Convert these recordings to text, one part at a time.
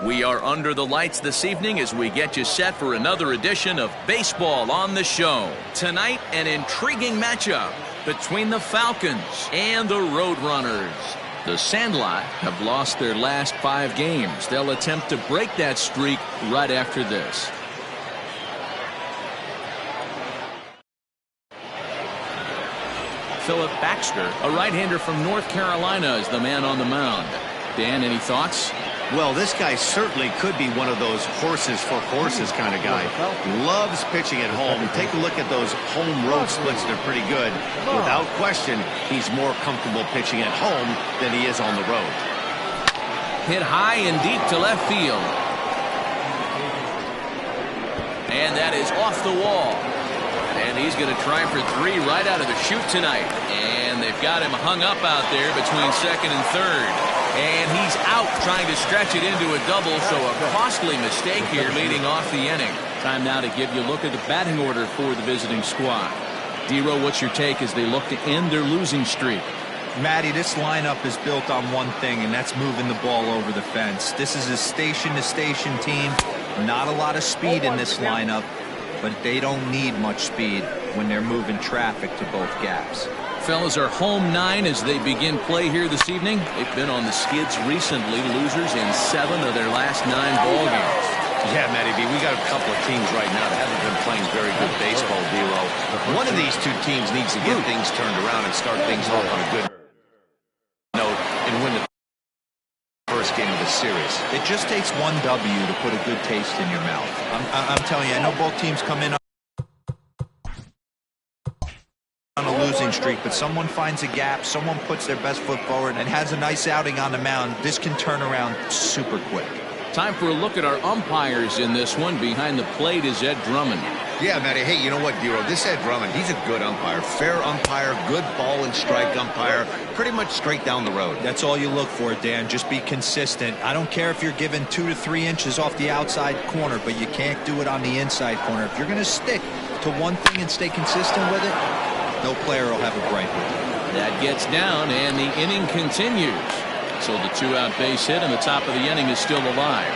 We are under the lights this evening as we get you set for another edition of Baseball on the Show. Tonight, an intriguing matchup between the Falcons and the Roadrunners. The Sandlot have lost their last 5 games. They'll attempt to break that streak right after this. Philip Baxter, a right-hander from North Carolina, is the man on the mound. Dan, any thoughts? Well, this guy certainly could be one of those horses for courses kind of guy. Loves pitching at home. Take a look at those home road splits. They're pretty good. Without question, he's more comfortable pitching at home than he is on the road. Hit high and deep to left field. And that is off the wall. And he's going to try for 3 right out of the chute tonight. And they've got him hung up out there between second and third. And he's out trying to stretch it into a double, so a costly mistake here leading off the inning. Time now to give you a look at the batting order for the visiting squad. D-Row, what's your take as they look to end their losing streak? Matty, this lineup is built on one thing, and that's moving the ball over the fence. This is a station-to-station team. Not a lot of speed in this lineup, but they don't need much speed when they're moving traffic to both gaps. Fellas are home 9 as they begin play here this evening. They've been on the skids recently, losers in 7 of their last 9 ball games. Yeah, Matty B, we got a couple of teams right now that haven't been playing very good baseball, D-Row. One of these 2 teams needs to get things turned around and start things off on a good note and win the first game of the series. It just takes one W to put a good taste in your mouth. I'm telling you, I know both teams come in on a losing streak, but someone finds a gap, someone puts their best foot forward and has a nice outing on the mound. This can turn around super quick. Time for a look at our umpires in this one. Behind the plate is Ed Drummond. Yeah, Matty. Hey, you know what, D-Row? This Ed Drummond, he's a good umpire. Fair umpire, good ball and strike umpire. Pretty much straight down the road. That's all you look for, Dan. Just be consistent. I don't care if you're given 2 to 3 inches off the outside corner, but you can't do it on the inside corner. If you're going to stick to one thing and stay consistent with it, no player will have a gripe with it. That gets down, and the inning continues. So the 2-out base hit, and the top of the inning is still alive.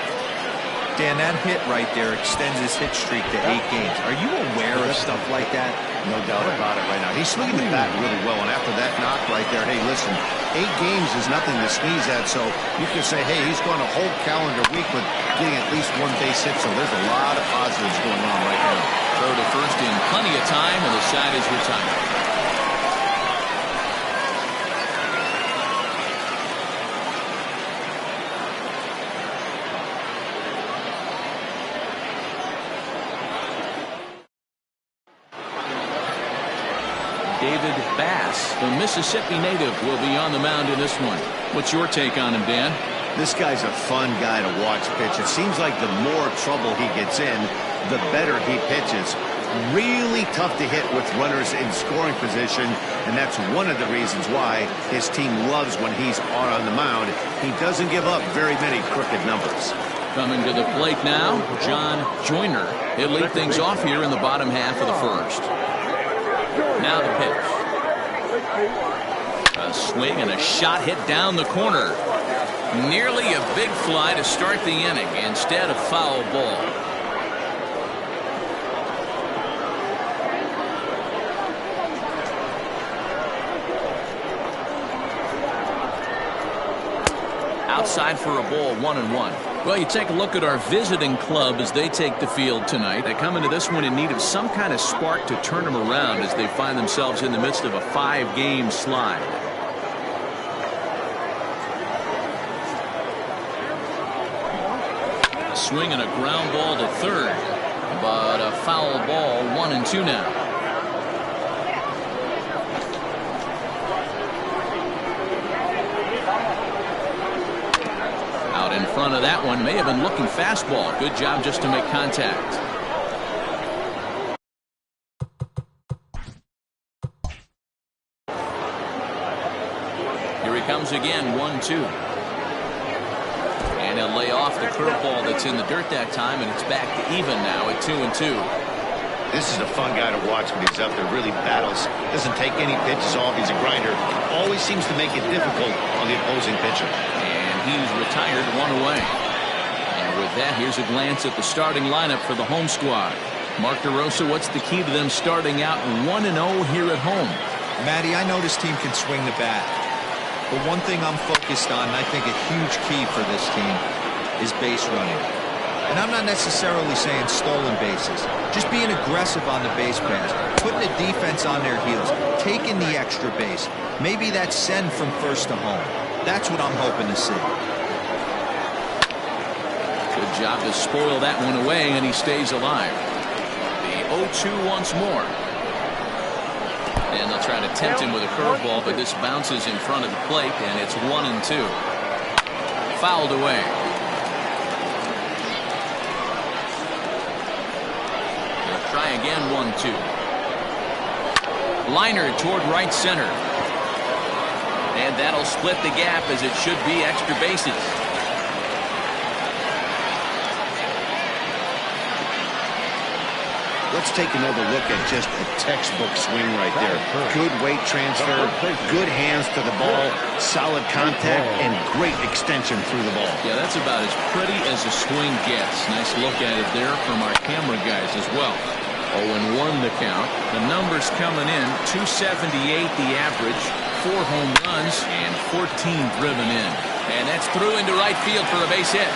Dan, that hit right there extends his hit streak to 8 games. Are you aware of stuff like that? No doubt about it right now. He's swinging the bat really well, and after that knock right there, hey, listen, 8 games is nothing to sneeze at, so you can say, hey, he's going a whole calendar week with getting at least 1 base hit, so there's a lot of positives going on right now. Throw to first in plenty of time, and the side is retired. David Bass, the Mississippi native, will be on the mound in this one. What's your take on him, Dan? This guy's a fun guy to watch pitch. It seems like the more trouble he gets in, the better he pitches. Really tough to hit with runners in scoring position, and that's one of the reasons why his team loves when he's on the mound. He doesn't give up very many crooked numbers. Coming to the plate now, John Joyner. He'll lead things off here in the bottom half of the first. Now the pitch. A swing and a shot hit down the corner. Nearly a big fly to start the inning. Instead, a foul ball. Outside for a ball, 1-1. Well, you take a look at our visiting club as they take the field tonight. They come into this one in need of some kind of spark to turn them around as they find themselves in the midst of a 5-game slide. A swing and a ground ball to third, but a foul ball, 1-2 now. In front of that one, may have been looking fastball. Good job just to make contact. Here he comes again, 1-2. And he'll lay off the curveball that's in the dirt that time, and it's back to even now at 2-2. This is a fun guy to watch when he's up there. Really battles. Doesn't take any pitches off. He's a grinder. Always seems to make it difficult on the opposing pitcher. And he's retired, 1 away. And with that, here's a glance at the starting lineup for the home squad. Mark DeRosa, what's the key to them starting out 1-0 here at home? Matty, I know this team can swing the bat. But one thing I'm focused on, and I think a huge key for this team, is base running. And I'm not necessarily saying stolen bases. Just being aggressive on the base pass, putting the defense on their heels, taking the extra base. Maybe that send from first to home. That's what I'm hoping to see. Good job to spoil that one away, and he stays alive. The 0-2 once more. And they'll try to tempt him with a curveball, but this bounces in front of the plate, and it's 1-2. Fouled away. Try again, 1-2. Liner toward right center. And that'll split the gap, as it should be extra bases. Let's take another look at just a textbook swing right there. Good weight transfer, good hands to the ball, solid contact, and great extension through the ball. Yeah, that's about as pretty as a swing gets. Nice look at it there from our camera guys as well. 0-1 the count. The numbers coming in, 278 the average, 4 home runs, and 14 driven in. And that's through into right field for a base hit.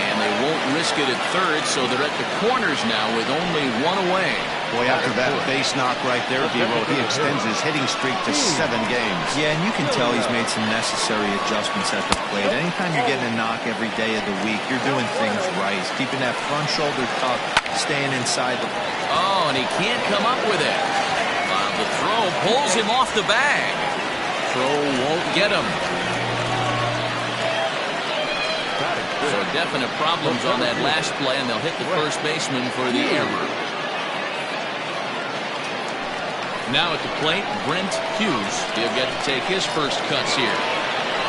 And they won't risk it at third, so they're at the corners now with only 1 away. Boy, after that base knock right there, Devo, he extends his hitting streak to 7 games. Yeah, and you can tell he's made some necessary adjustments at the plate. Anytime you're getting a knock every day of the week, you're doing things right. He's keeping that front shoulder tucked, staying inside the... Oh, and he can't come up with it. The throw pulls him off the bag. Throw won't get him. So definite problems on that last play, and they'll hit the first baseman for the error. Now at the plate, Brent Hughes. He'll get to take his first cuts here.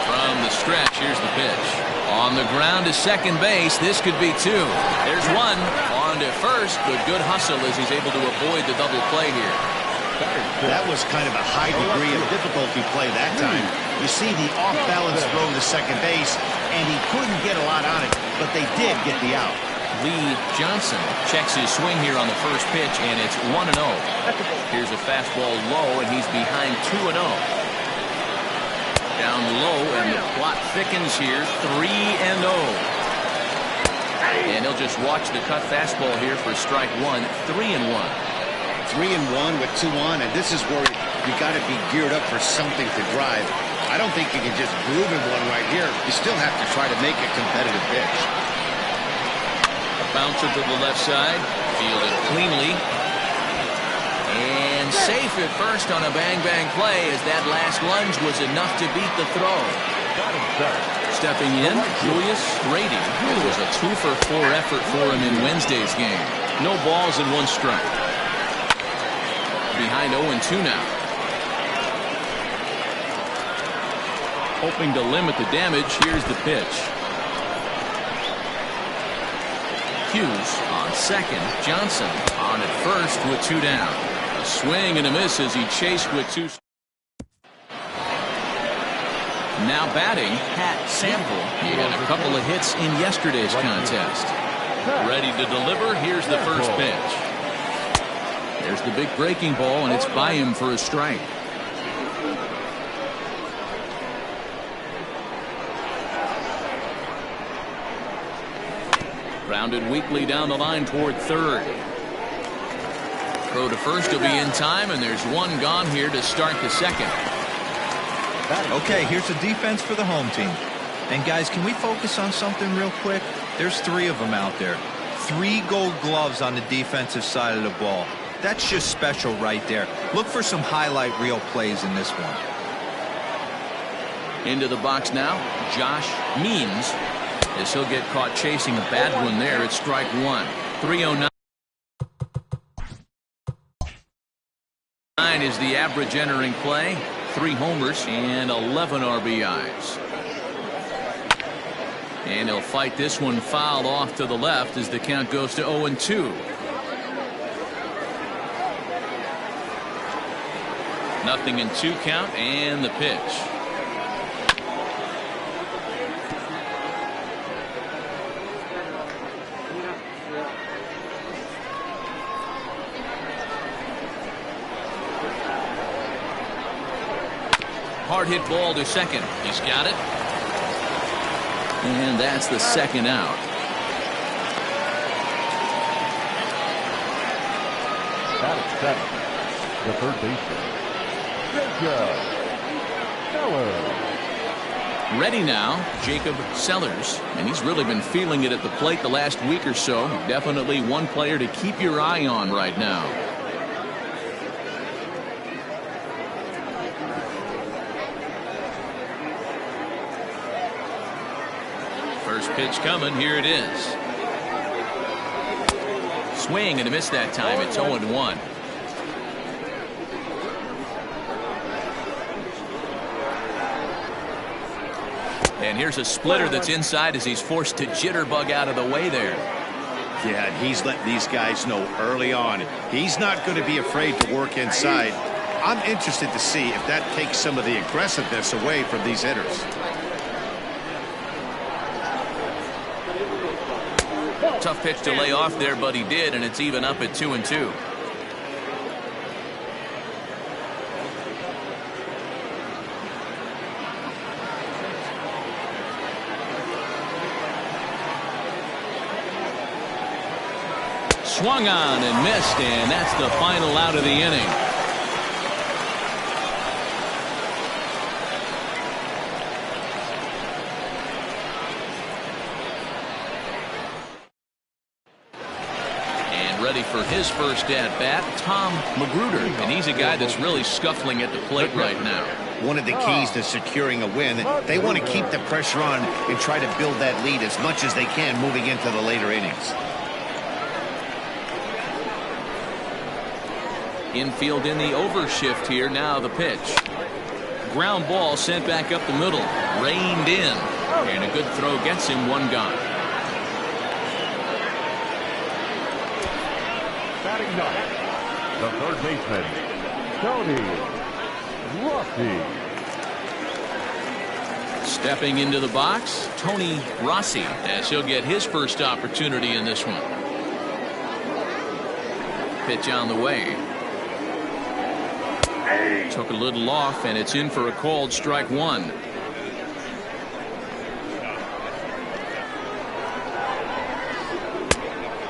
From the stretch, here's the pitch. On the ground to second base, this could be 2. There's 1. On to first, but good hustle as he's able to avoid the double play here. That was kind of a high degree of difficulty play that time. You see the off-balance throw to second base, and he couldn't get a lot on it, but they did get the out. Lee Johnson checks his swing here on the first pitch, and it's 1-0. Here's a fastball low, and he's behind 2-0. Down low, and the plot thickens here, 3-0. And he'll just watch the cut fastball here for strike 1, 3-1. 3-1 with 2 on, and this is where you got to be geared up for something to drive. I don't think you can just groove in one right here. You still have to try to make a competitive pitch. A bouncer to the left side, fielded cleanly. And safe at first on a bang-bang play, as that last lunge was enough to beat the throw. Stepping in, Julius Grady. It was a 2-for-4 effort for him in Wednesday's game. No balls and 1 strike. Behind 0-2 now. Hoping to limit the damage, here's the pitch. Hughes on second, Johnson on at first with 2 down. A swing and a miss as he chased with 2. Now batting, Pat Sample. He got a couple of hits in yesterday's contest. Ready to deliver, here's the first pitch. There's the big breaking ball, and it's by him for a strike. Grounded weakly down the line toward third. Throw to first will be in time, and there's 1 gone here to start the second. Okay, here's the defense for the home team. And guys, can we focus on something real quick? There's 3 of them out there. 3 gold gloves on the defensive side of the ball. That's just special right there. Look for some highlight reel plays in this one. Into the box now, Josh Means, as he'll get caught chasing a bad one there. It's strike 1. 309 is the average entering play. 3 homers and 11 RBIs. And he'll fight this one fouled off to the left as the count goes to 0-2. 0-2 count and the pitch. Hard hit ball to second. He's got it. And that's the second out. At second, the third baseman, Jacob Sellers. Ready now, Jacob Sellers, and he's really been feeling it at the plate the last week or so. Definitely one player to keep your eye on right now. First pitch coming. Here it is. Swing and a miss that time. It's 0-1. And here's a splitter that's inside as he's forced to jitterbug out of the way there. Yeah, and he's letting these guys know early on he's not going to be afraid to work inside. I'm interested to see if that takes some of the aggressiveness away from these hitters. Tough pitch to lay off there, but he did, and it's even up at 2-2. Swung on and missed, and that's the final out of the inning. Ready for his first at-bat, Tom Magruder, and he's a guy that's really scuffling at the plate right now. One of the keys to securing a win, they want to keep the pressure on and try to build that lead as much as they can moving into the later innings. Infield in the overshift here. Now the pitch. Ground ball sent back up the middle. Reined in. And a good throw gets him one gone. Batting ninth, the third baseman, Tony Rossi. Stepping into the box, Tony Rossi, as he'll get his first opportunity in this one. Pitch on the way. Took a little off, and it's in for a called strike one.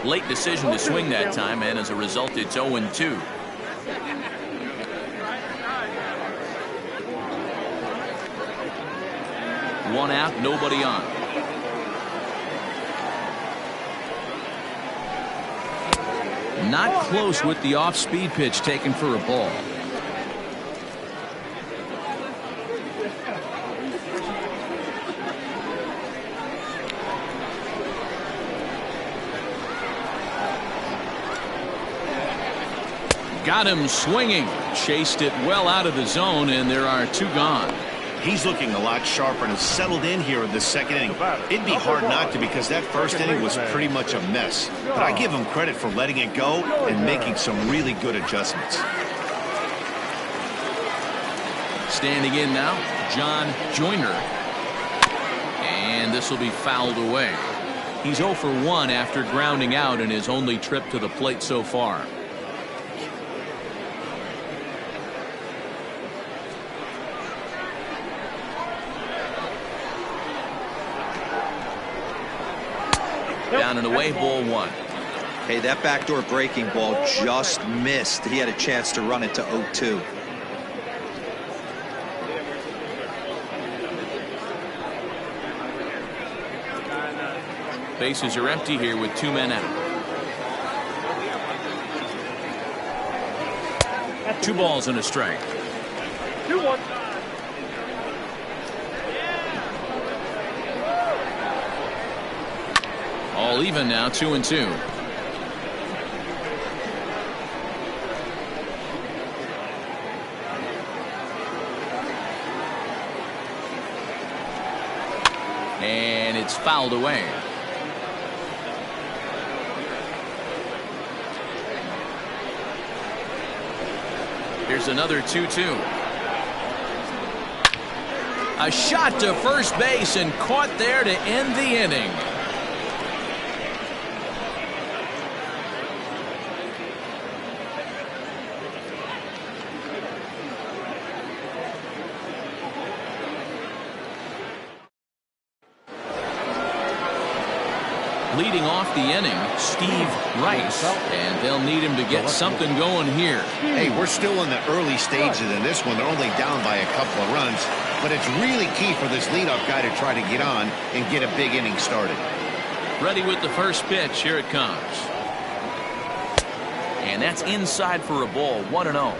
Late decision to swing that time, and as a result, it's 0-2. One out, nobody on. Not close with the off-speed pitch taken for a ball. Got him swinging. Chased it well out of the zone, and there are two gone. He's looking a lot sharper and has settled in here in the second inning. It'd be hard not to, because that first inning was pretty much a mess. But I give him credit for letting it go and making some really good adjustments. Standing in now, John Joyner. And this will be fouled away. He's 0 for 1 after grounding out in his only trip to the plate so far. Down and away, ball one. Hey, that backdoor breaking ball just missed. He had a chance to run it to 0-2. Bases are empty here with 2 men out. 2 balls and a strike. 2-1. All even now, 2-2. And it's fouled away. Here's Here's another 2-2. A shot to first base and caught there to end the inning. Leading off the inning, Steve Rice, and they'll need him to get something going here. Hey, we're still in the early stages in this one. They're only down by a couple of runs, but it's really key for this leadoff guy to try to get on and get a big inning started. Ready with the first pitch. Here it comes. And that's inside for a ball. 1-0.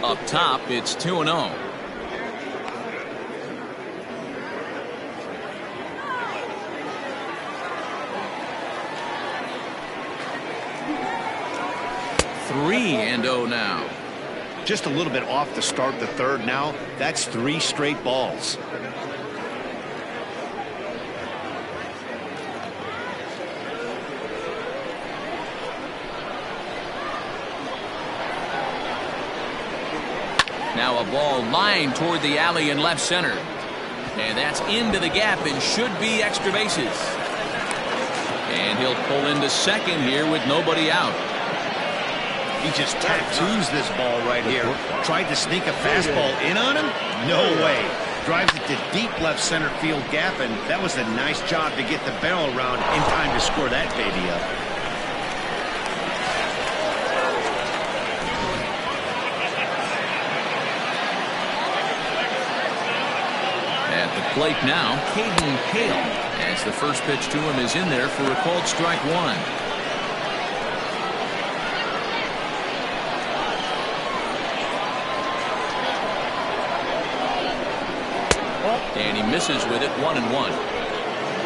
Up top, it's 2-0. Three and 0 now. Just a little bit off to start the third now. That's 3 straight balls. Now a ball lined toward the alley in left center. And that's into the gap and should be extra bases. And he'll pull into second here with nobody out. He just tattoos this ball right here. Tried to sneak a fastball in on him? No way. Drives it to deep left center field gap, and that was a nice job to get the barrel around in time to score that baby up. At the plate now, Caden Hale, as the first pitch to him is in there for a called strike one. And he misses with it. 1-1.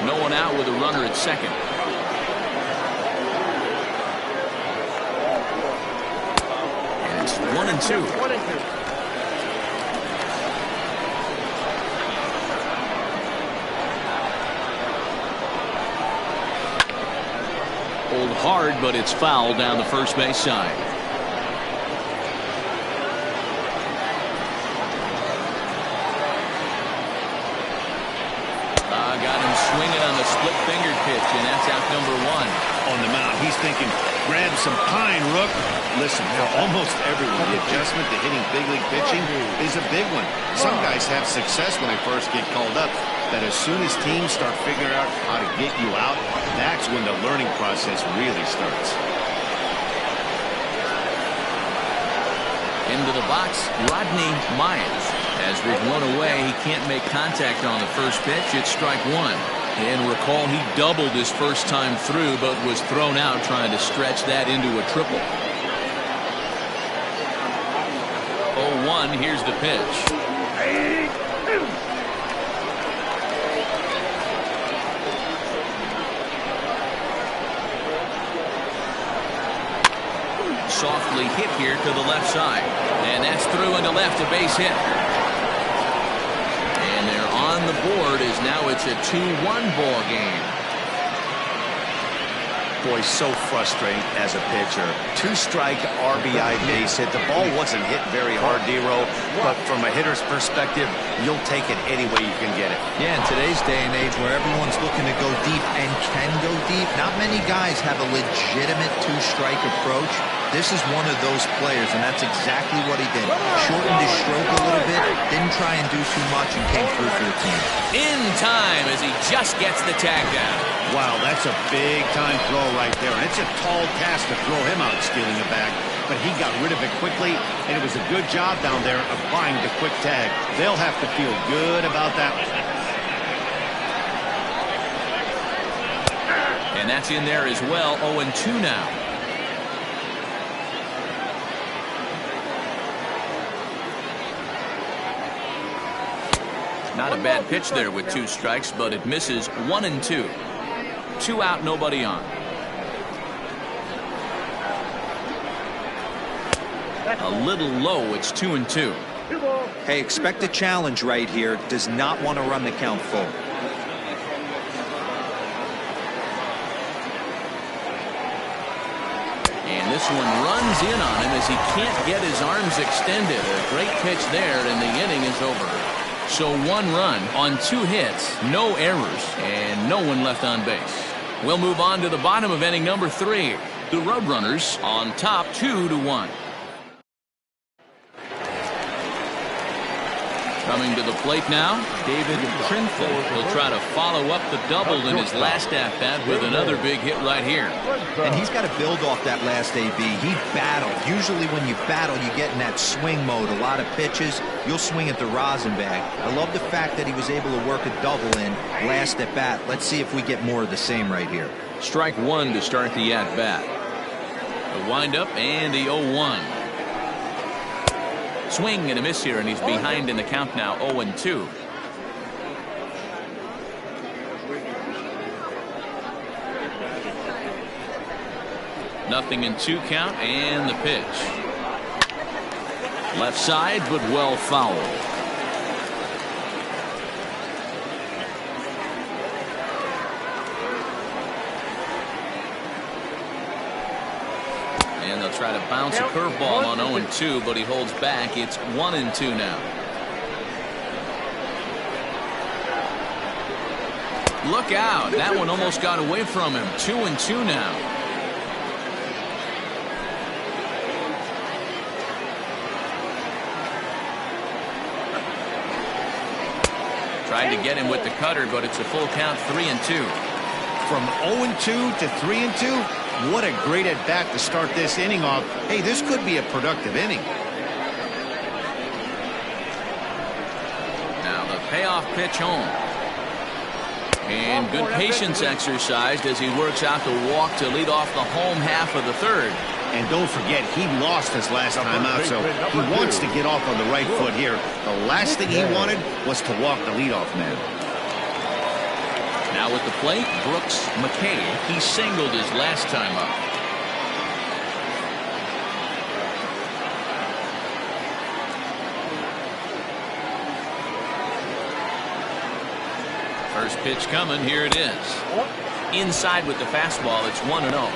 No one out with a runner at second. And it's 1-2. Pulled hard, but it's foul down the first base side. Got him swinging on the split-fingered pitch, and that's out number 1. On the mound, he's thinking, grab some pine, Rook. Listen, for almost everyone, the adjustment to hitting big league pitching is a big one. Some guys have success when they first get called up, but as soon as teams start figuring out how to get you out, that's when the learning process really starts. Into the box, Rodney Myers. As with one away, he can't make contact on the first pitch. It's strike one. And recall, he doubled his first time through, but was thrown out trying to stretch that into a triple. 0-1, here's the pitch. Softly hit here to the left side. And that's through into left, a base hit. And they're on the board as now it's a 2-1 ball game. Boy, so frustrating as a pitcher. 2-strike RBI base hit. The ball wasn't hit very hard, D-Row, but from a hitter's perspective, you'll take it any way you can get it. Yeah, in today's day and age where everyone's looking to go deep and can go deep, not many guys have a legitimate 2-strike approach. This is one of those players, and that's exactly what he did. Shortened his stroke a little bit, didn't try and do too much, and came through for the team. In time as he just gets the tag down. Wow, that's a big-time throw right there, and it's a tall task to throw him out stealing a bag, but he got rid of it quickly, and it was a good job down there applying the quick tag. They'll have to feel good about that one. And that's in there as well. 0-2 now. Not a bad pitch there with 2 strikes, but it misses. 1-2. 2 out, nobody on. A little low. It's 2-2. Hey, expect a challenge right here. Does not want to run the count full. And this one runs in on him as he can't get his arms extended. A great pitch there, and the inning is over. So 1 run on 2 hits, no errors, and no one left on base. We'll move on to the bottom of inning number 3. The Roadrunners on top 2-1. Coming to the plate now, David Trinful. He'll try to follow up the double in his last at-bat with another big hit right here. And he's got to build off that last AB. He battled. Usually when you battle, you get in that swing mode. A lot of pitches, you'll swing at the rosin bag. I love the fact that he was able to work a double in last at-bat. Let's see if we get more of the same right here. Strike 1 to start the at-bat. The windup and the 0-1. Swing and a miss here, and he's behind in the count now, 0-2. Nothing in 2 count, and the pitch. Left side, but well fouled. And they'll try to bounce a curveball on 0-2, but he holds back. It's 1-2 now. Look out. That one almost got away from him. 2-2 now. Tried to get him with the cutter, but it's a full count, 3-2. From 0-2 to 3-2. What a great at-bat to start this inning off. Hey, this could be a productive inning. Now the payoff pitch home. And good patience exercised as he works out the walk to lead off the home half of the 3rd. And don't forget, he lost his last time out, so he wants to get off on the right foot here. The last thing he wanted was to walk the leadoff man. Now at the plate, Brooks McKay. He singled his last time up. First pitch coming. Here it is. Inside with the fastball. It's 1-0.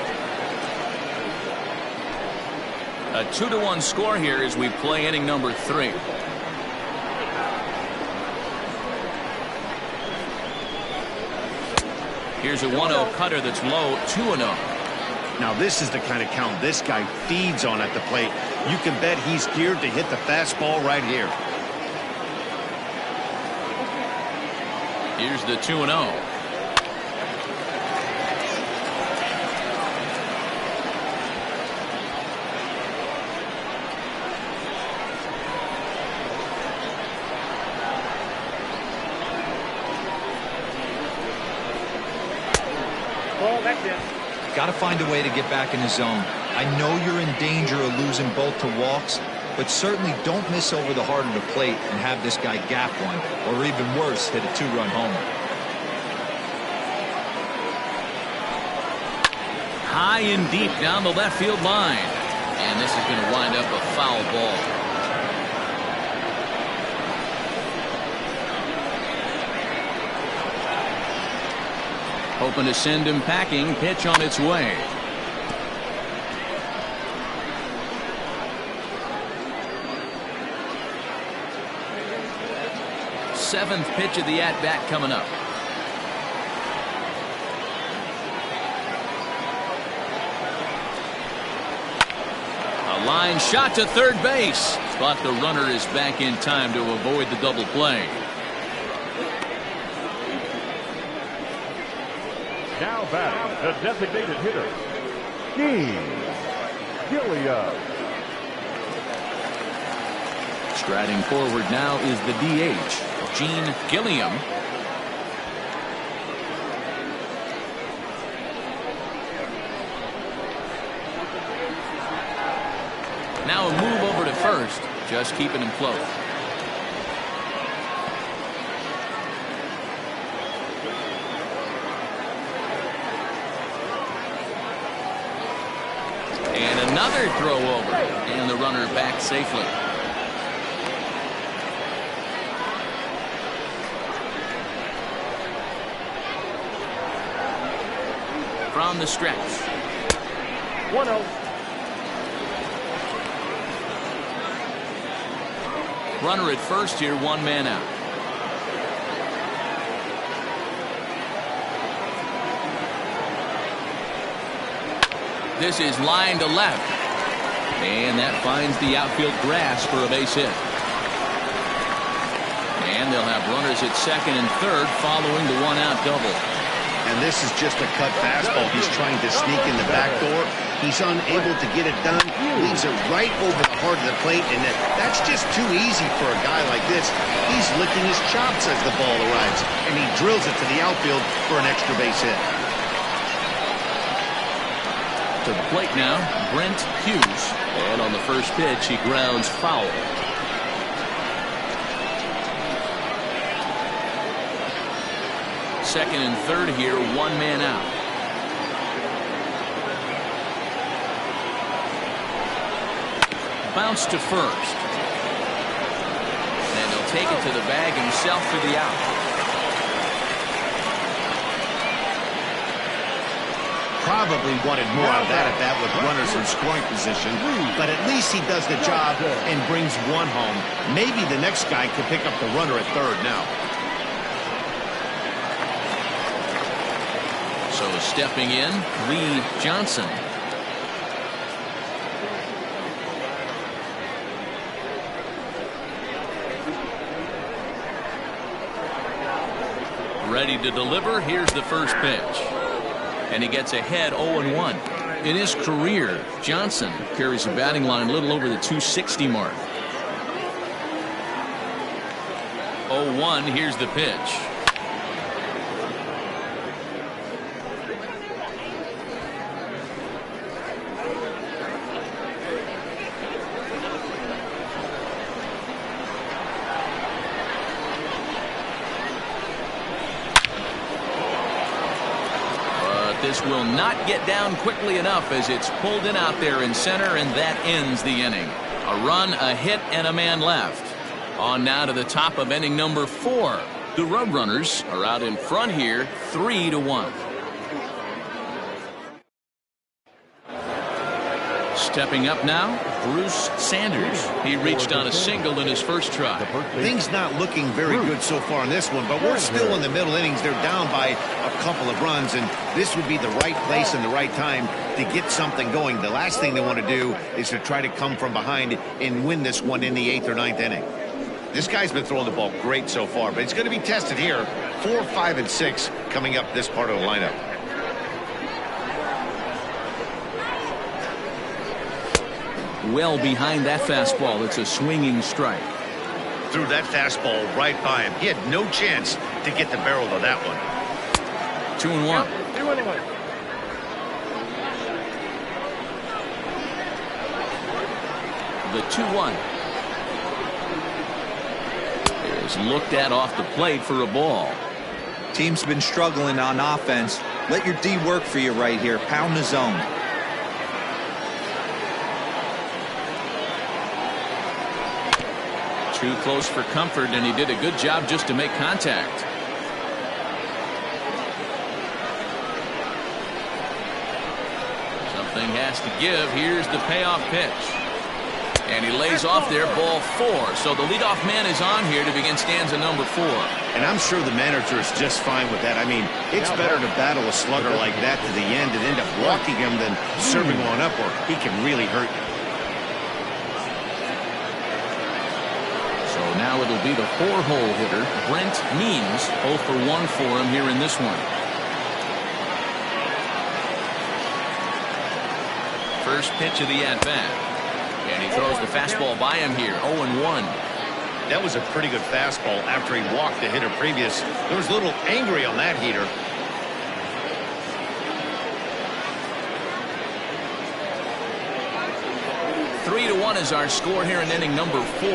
A 2-1 score here as we play inning number 3. Here's a 1-0 cutter that's low, 2-0. Now this is the kind of count this guy feeds on at the plate. You can bet he's geared to hit the fastball right here. Here's the 2-0. Got to find a way to get back in the zone. I know you're in danger of losing both to walks, but certainly don't miss over the heart of the plate and have this guy gap one, or even worse, hit a 2-run homer. High and deep down the left field line. And this is going to wind up a foul ball. Hoping to send him packing. Pitch on its way. Seventh pitch of the at-bat coming up. A line shot to third base. But the runner is back in time to avoid the double play. Now batting, the designated hitter, Gilliam. Striding forward now is the DH, Gene Gilliam. Now a move over to first, just keeping him close. And another throw over, and the runner back safely. from the stretch. 1-0. Runner at first here, one man out. This is line to left. And that finds the outfield grass for a base hit. And they'll have runners at second and third following the one-out double. And this is just a cut fastball. He's trying to sneak in the back door. He's unable to get it done. Leaves it right over the heart of the plate, and that's just too easy for a guy like this. He's licking his chops as the ball arrives, and he drills it to the outfield for an extra base hit. To the plate now, Brent Hughes. And on the first pitch, he grounds foul. Second and third here, one man out. Bounce to first. And he'll take it to the bag himself for the out. Probably wanted more of that at bat with runners in scoring position, but at least he does the job and brings one home. Maybe the next guy could pick up the runner at third now. So stepping in, Lee Johnson. Ready to deliver. Here's the first pitch. And he gets ahead 0-1. In his career, Johnson carries a batting line a little over the 260 mark. 0-1, here's the pitch. This will not get down quickly enough as it's pulled in out there in center, and that ends the inning. A run, a hit, and a man left. On now to the top of inning number 4. The Roadrunners are out in front here, 3-1. Stepping up now, Bruce Sanders. He reached on a single in his first try. Things not looking very good so far in this one, but we're still in the middle innings. They're down by a couple of runs, and this would be the right place and the right time to get something going. The last thing they want to do is to try to come from behind and win this one in the 8th or 9th inning. This guy's been throwing the ball great so far, but it's going to be tested here. 4, 5, and 6 coming up this part of the lineup. Well behind that fastball. It's a swinging strike. Threw that fastball right by him. He had no chance to get the barrel of that one. 2-1. 2-1. The 2-1 is looked at off the plate for a ball. Team's been struggling on offense. Let your D work for you right here. Pound the zone. Too close for comfort, and he did a good job just to make contact. Something has to give. Here's the payoff pitch. And he lays off there, ball 4. So the leadoff man is on here to begin stanza number 4. And I'm sure the manager is just fine with that. I mean, it's better to battle a slugger like that to the end and end up walking him than serving one up where he can really hurt you. So now it'll be the 4-hole hitter, Brent Means, 0 for 1 for him here in this one. First pitch of the at-bat. And he throws the fastball by him here, 0-1. That was a pretty good fastball after he walked the hitter previous. There was a little angry on that heater. Three to 1 is our score here in inning number 4.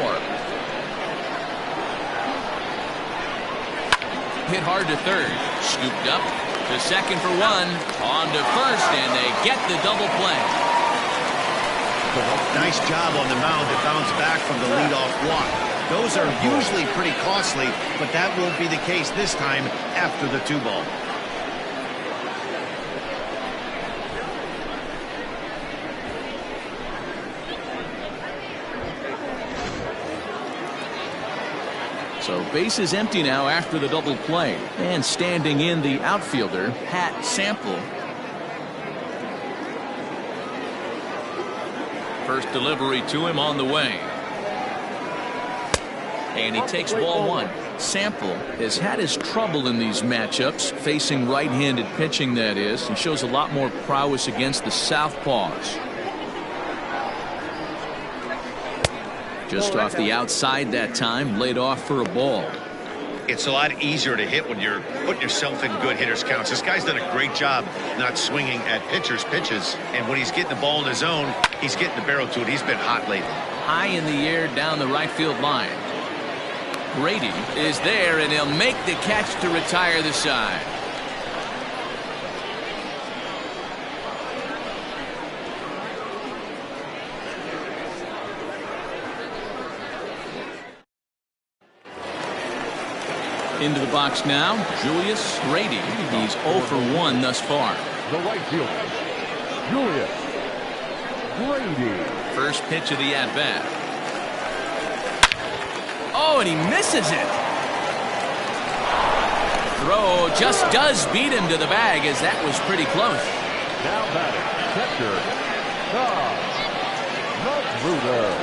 Hit hard to third. Scooped up to second for 1. On to first, and they get the double play. Nice job on the mound to bounce back from the leadoff walk. Those are usually pretty costly, but that won't be the case this time after the 2 ball. base is empty now after the double play. And standing in the outfielder, Pat Sample. First delivery to him on the way. And he takes ball one. Sample has had his trouble in these matchups, facing right-handed pitching, that is, and shows a lot more prowess against the southpaws. Just off the outside that time, laid off for a ball. It's a lot easier to hit when you're putting yourself in good hitters' counts. This guy's done a great job not swinging at pitchers' pitches, and when he's getting the ball in his zone, he's getting the barrel to it. He's been hot lately. High in the air down the right field line. Grady is there, and he'll make the catch to retire the side. Into the box now, Julius Grady. He's 0 for 1 thus far. The right fielder, Julius Grady. First pitch of the at-bat. Oh, and he misses it. Throw just does beat him to the bag, as that was pretty close. Now batting, catcher, Mudville.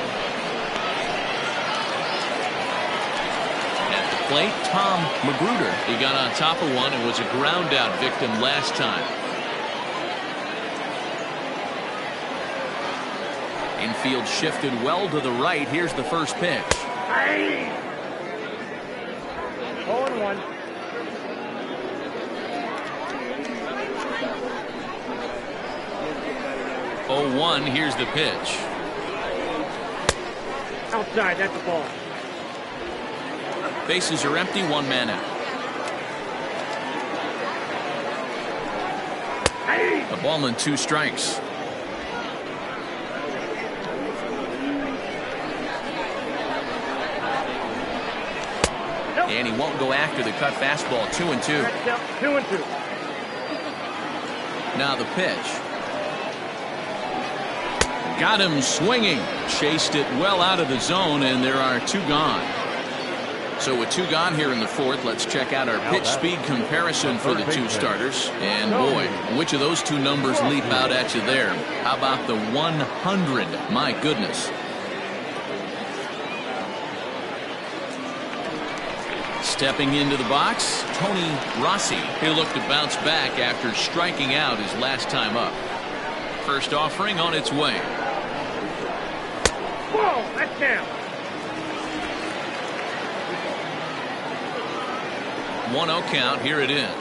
At the plate, Tom Magruder. He got on top of one and was a ground out victim last time. Infield shifted well to the right. Here's the first pitch. 0-1. Oh, 1. Here's the pitch. Outside, that's a ball. Bases are empty, 1 man out. A ball and 2 strikes. And he won't go after the cut fastball. 2-2. 2-2. Now the pitch. Got him swinging. Chased it well out of the zone, and there are 2 gone. So with 2 gone here in the 4th, let's check out our pitch speed comparison for the 2 starters. And boy, which of those 2 numbers leap out at you there? How about the 100? My goodness. Stepping into the box, Tony Rossi. He'll look to bounce back after striking out his last time up. First offering on its way. Whoa, that's down. 1-0 count. Here it is.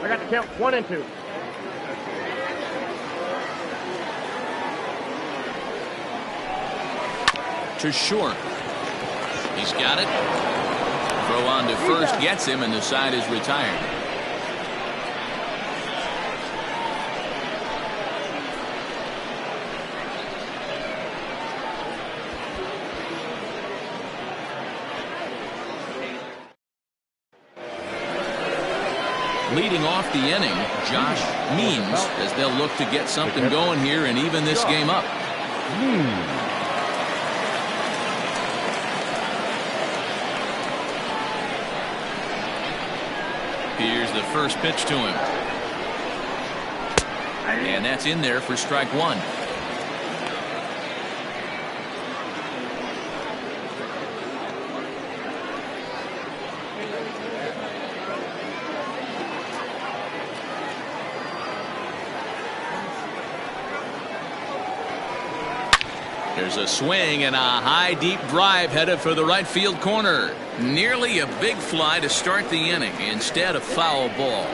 I got to count 1 and 2. To short. He's got it. Throw on to first gets him, and the side is retired. Leading off the inning, Josh Means, as they'll look to get something going here and even this game up. Here's the first pitch to him. And that's in there for strike 1. There's a swing and a high deep drive headed for the right field corner. Nearly a big fly to start the inning. Instead, a foul ball.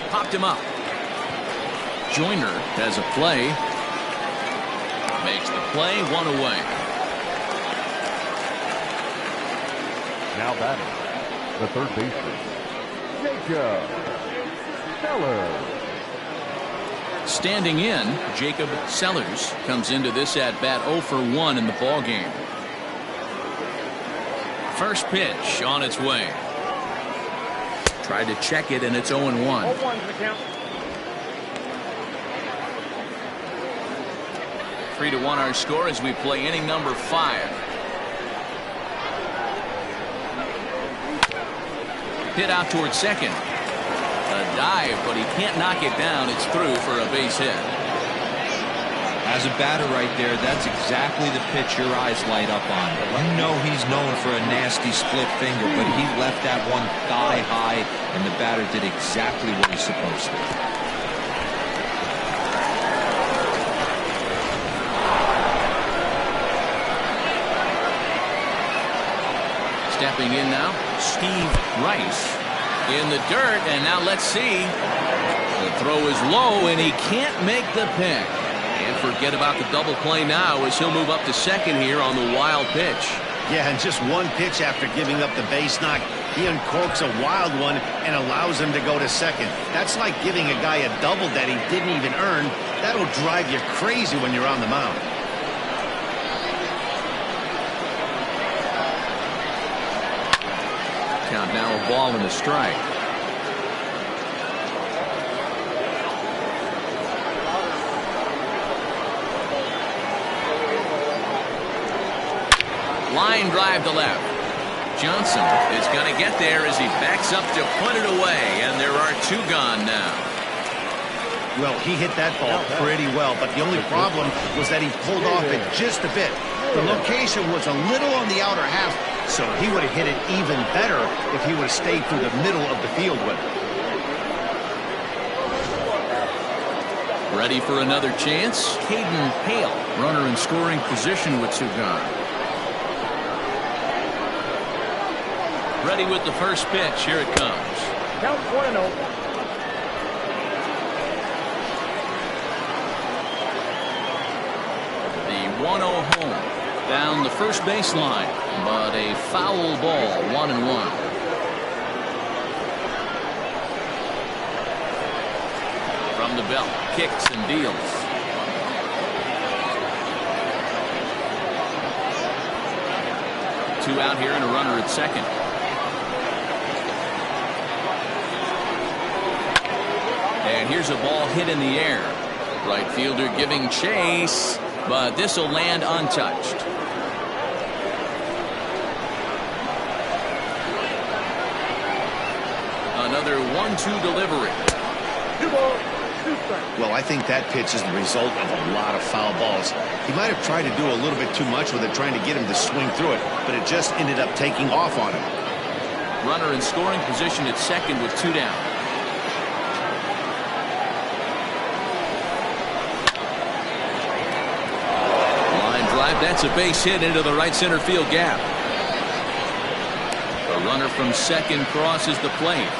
Popped him up. Joyner has a play. Makes the play, 1 away. Now batting, the third baseman, Jacob. Standing in, Jacob Sellers comes into this at bat 0 for 1 in the ball game. First pitch on its way. Tried to check it, and it's 0-1. 0-1's the count. 3-1 our score as we play inning number 5. Hit out towards second. A dive, but he can't knock it down. It's through for a base hit. As a batter right there, that's exactly the pitch your eyes light up on. You know he's known for a nasty split finger, but he left that one thigh high, and the batter did exactly what he's supposed to. Stepping in now, Steve Rice in the dirt, and now let's see. The throw is low, and he can't make the pick. And forget about the double play now as he'll move up to second here on the wild pitch. Yeah, and just one pitch after giving up the base knock, he uncorks a wild one and allows him to go to second. That's like giving a guy a double that he didn't even earn. That'll drive you crazy when you're on the mound. Count now a ball and a strike. Line drive to left. Johnson is going to get there as he backs up to put it away, and there are 2 gone now. Well, he hit that ball pretty well, but the only problem was that he pulled off it just a bit. The location was a little on the outer half, so he would have hit it even better if he would have stayed through the middle of the field with it. Ready for another chance? Caden Hale, runner in scoring position with 2 gone. Ready with the first pitch. Here it comes. Count 1-0. The 1-0 home down the first baseline, but a foul ball. 1-1. From the belt, kicks and deals. Two out here and a runner at second. And here's a ball hit in the air. Right fielder giving chase, but this will land untouched. Another 1-2 delivery. 2 balls, 2 strikes. Well, I think that pitch is the result of a lot of foul balls. He might have tried to do a little bit too much with it, trying to get him to swing through it, but it just ended up taking off on him. Runner in scoring position at second with 2 down. That's a base hit into the right center field gap. A runner from second crosses the plate.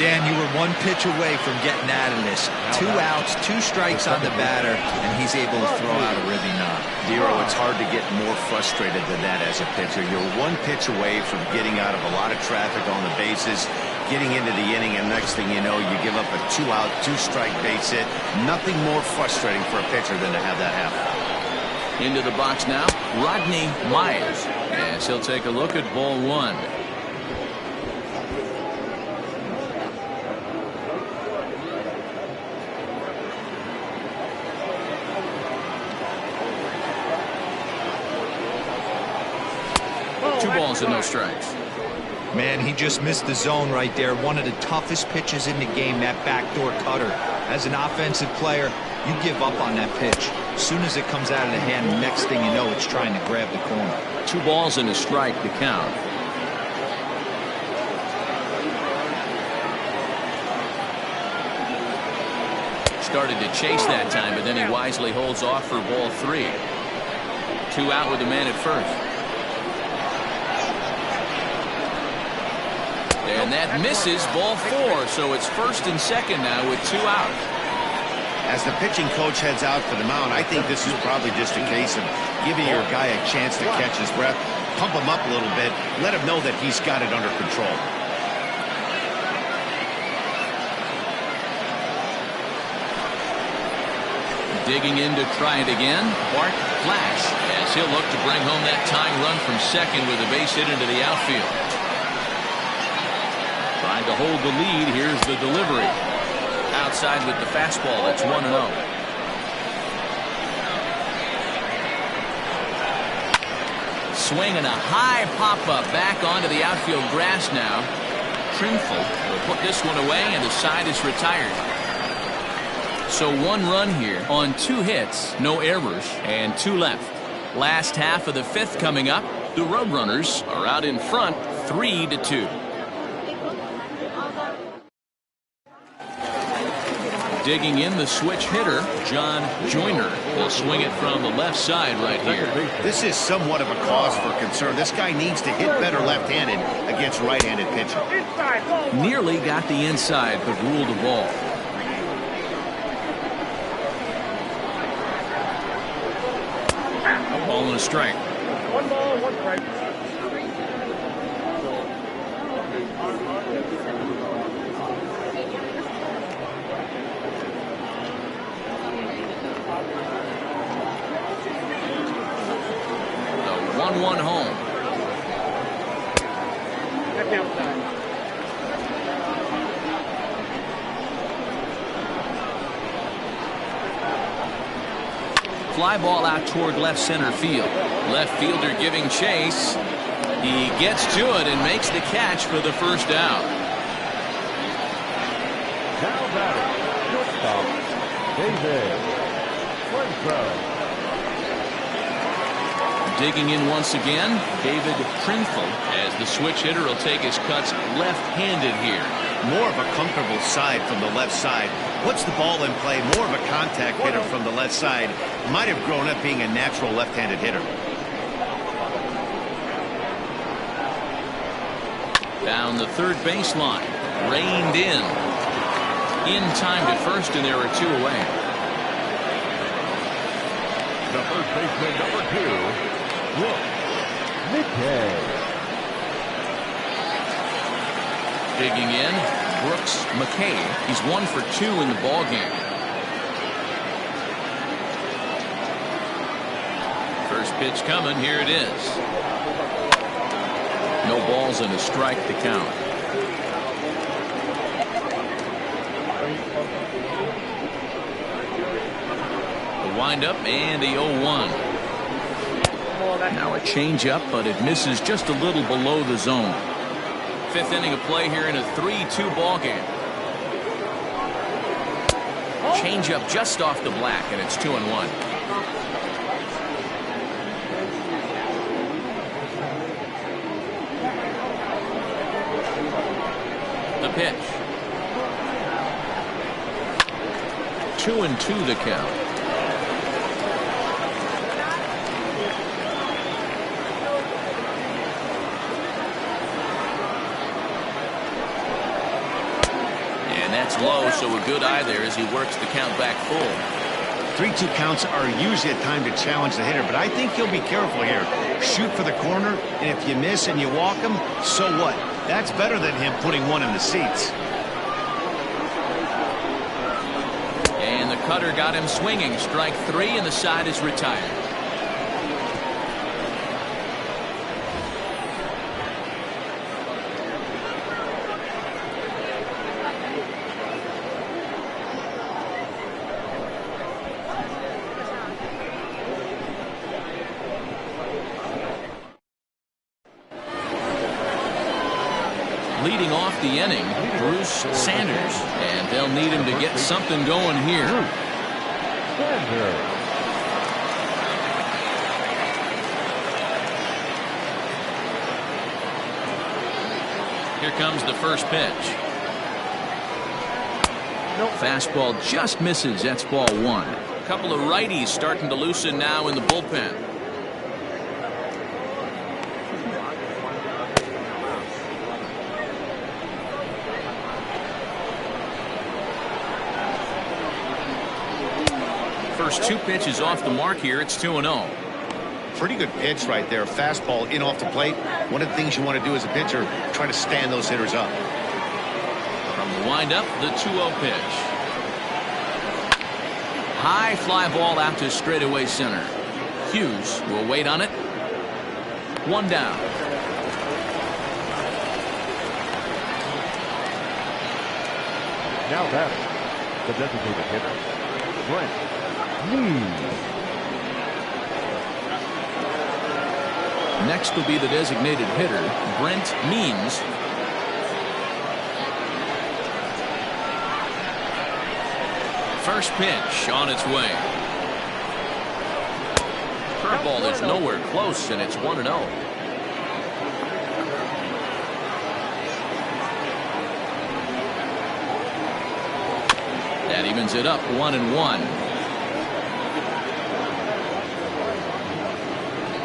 Dan, you were 1 pitch away from getting out of this. 2 outs, 2 strikes on the batter, and he's able to throw out a ribby knock. Dero, it's hard to get more frustrated than that as a pitcher. You're 1 pitch away from getting out of a lot of traffic on the bases, getting into the inning, and next thing you know, you give up a 2-out, 2-strike base hit. Nothing more frustrating for a pitcher than to have that happen. Into the box now, Rodney Myers. Yes, he'll take a look at ball 1. Two balls and no strikes. Man, he just missed the zone right there. One of the toughest pitches in the game, that backdoor cutter. As an offensive player, you give up on that pitch. As soon as it comes out of the hand, the next thing you know, it's trying to grab the corner. 2 balls and a strike to count. Started to chase that time, but then he wisely holds off for ball 3. 2 out with a man at first. And that misses ball 4, so it's first and second now with 2 out. As the pitching coach heads out for the mound, I think this is probably just a case of giving your guy a chance to catch his breath, pump him up a little bit, let him know that he's got it under control. Digging in to try it again. Bart Flash, as he'll look to bring home that tying run from second with a base hit into the outfield. Trying to hold the lead. Here's the delivery. Outside with the fastball. That's 1-0. Swing and a high pop-up back onto the outfield grass now. Trimful will put this one away, and the side is retired. So 1 run here on 2 hits, no errors, and 2 left. Last half of the 5th coming up. The Roadrunners are out in front 3-2. Digging in, the switch hitter, John Joyner, will swing it from the left side right here. This is somewhat of a cause for concern. This guy needs to hit better left-handed against right-handed pitching. Nearly got the inside, but ruled a ball. A ball and a strike. 1 ball, 1 strike. The 1-1 home. That's outside. Fly ball out toward left center field. Left fielder giving chase. He gets to it and makes the catch for the first out. Now batting, shortstop, David Trimful. Digging in once again, David Trimful, as the switch hitter will take his cuts left-handed here. More of a comfortable side from the left side. Puts the ball in play. More of a contact hitter from the left side. Might have grown up being a natural left-handed hitter. Down the third baseline. Reined in. In time to first, and there are 2 away. The first baseman, number 2, Mickey. Digging in, Brooks McKay. He's 1 for 2 in the ball game. First pitch coming. Here it is. No balls and a strike to count. The windup and the 0-1. Now a changeup, but it misses just a little below the zone. 5th inning of play here in a 3-2 ball game. Changeup just off the black, and it's 2-1. The pitch. 2-2 the count. Low, so a good eye there as he works the count back full. 3-2 counts are usually a time to challenge the hitter, but I think he'll be careful here. Shoot for the corner, and if you miss and you walk him, so what? That's better than him putting one in the seats. And the cutter got him swinging. Strike 3, and the side is retired. Leading off the inning, Bruce Sanders, and they'll need him to get something going here. Here comes the first pitch. Fastball just misses. That's ball 1. A couple of righties starting to loosen now in the bullpen. First 2 pitches off the mark here. It's 2-0. Pretty good pitch right there. Fastball in off the plate. One of the things you want to do as a pitcher, try to stand those hitters up. From the windup, the 2-0 pitch. High fly ball out to straightaway center. Hughes will wait on it. One down. Now batting, the designated hitter, Brent Means. Next will be the designated hitter, Brent Means. First pitch on its way. Curveball is nowhere close, and it's 1-0. That evens it up 1-1.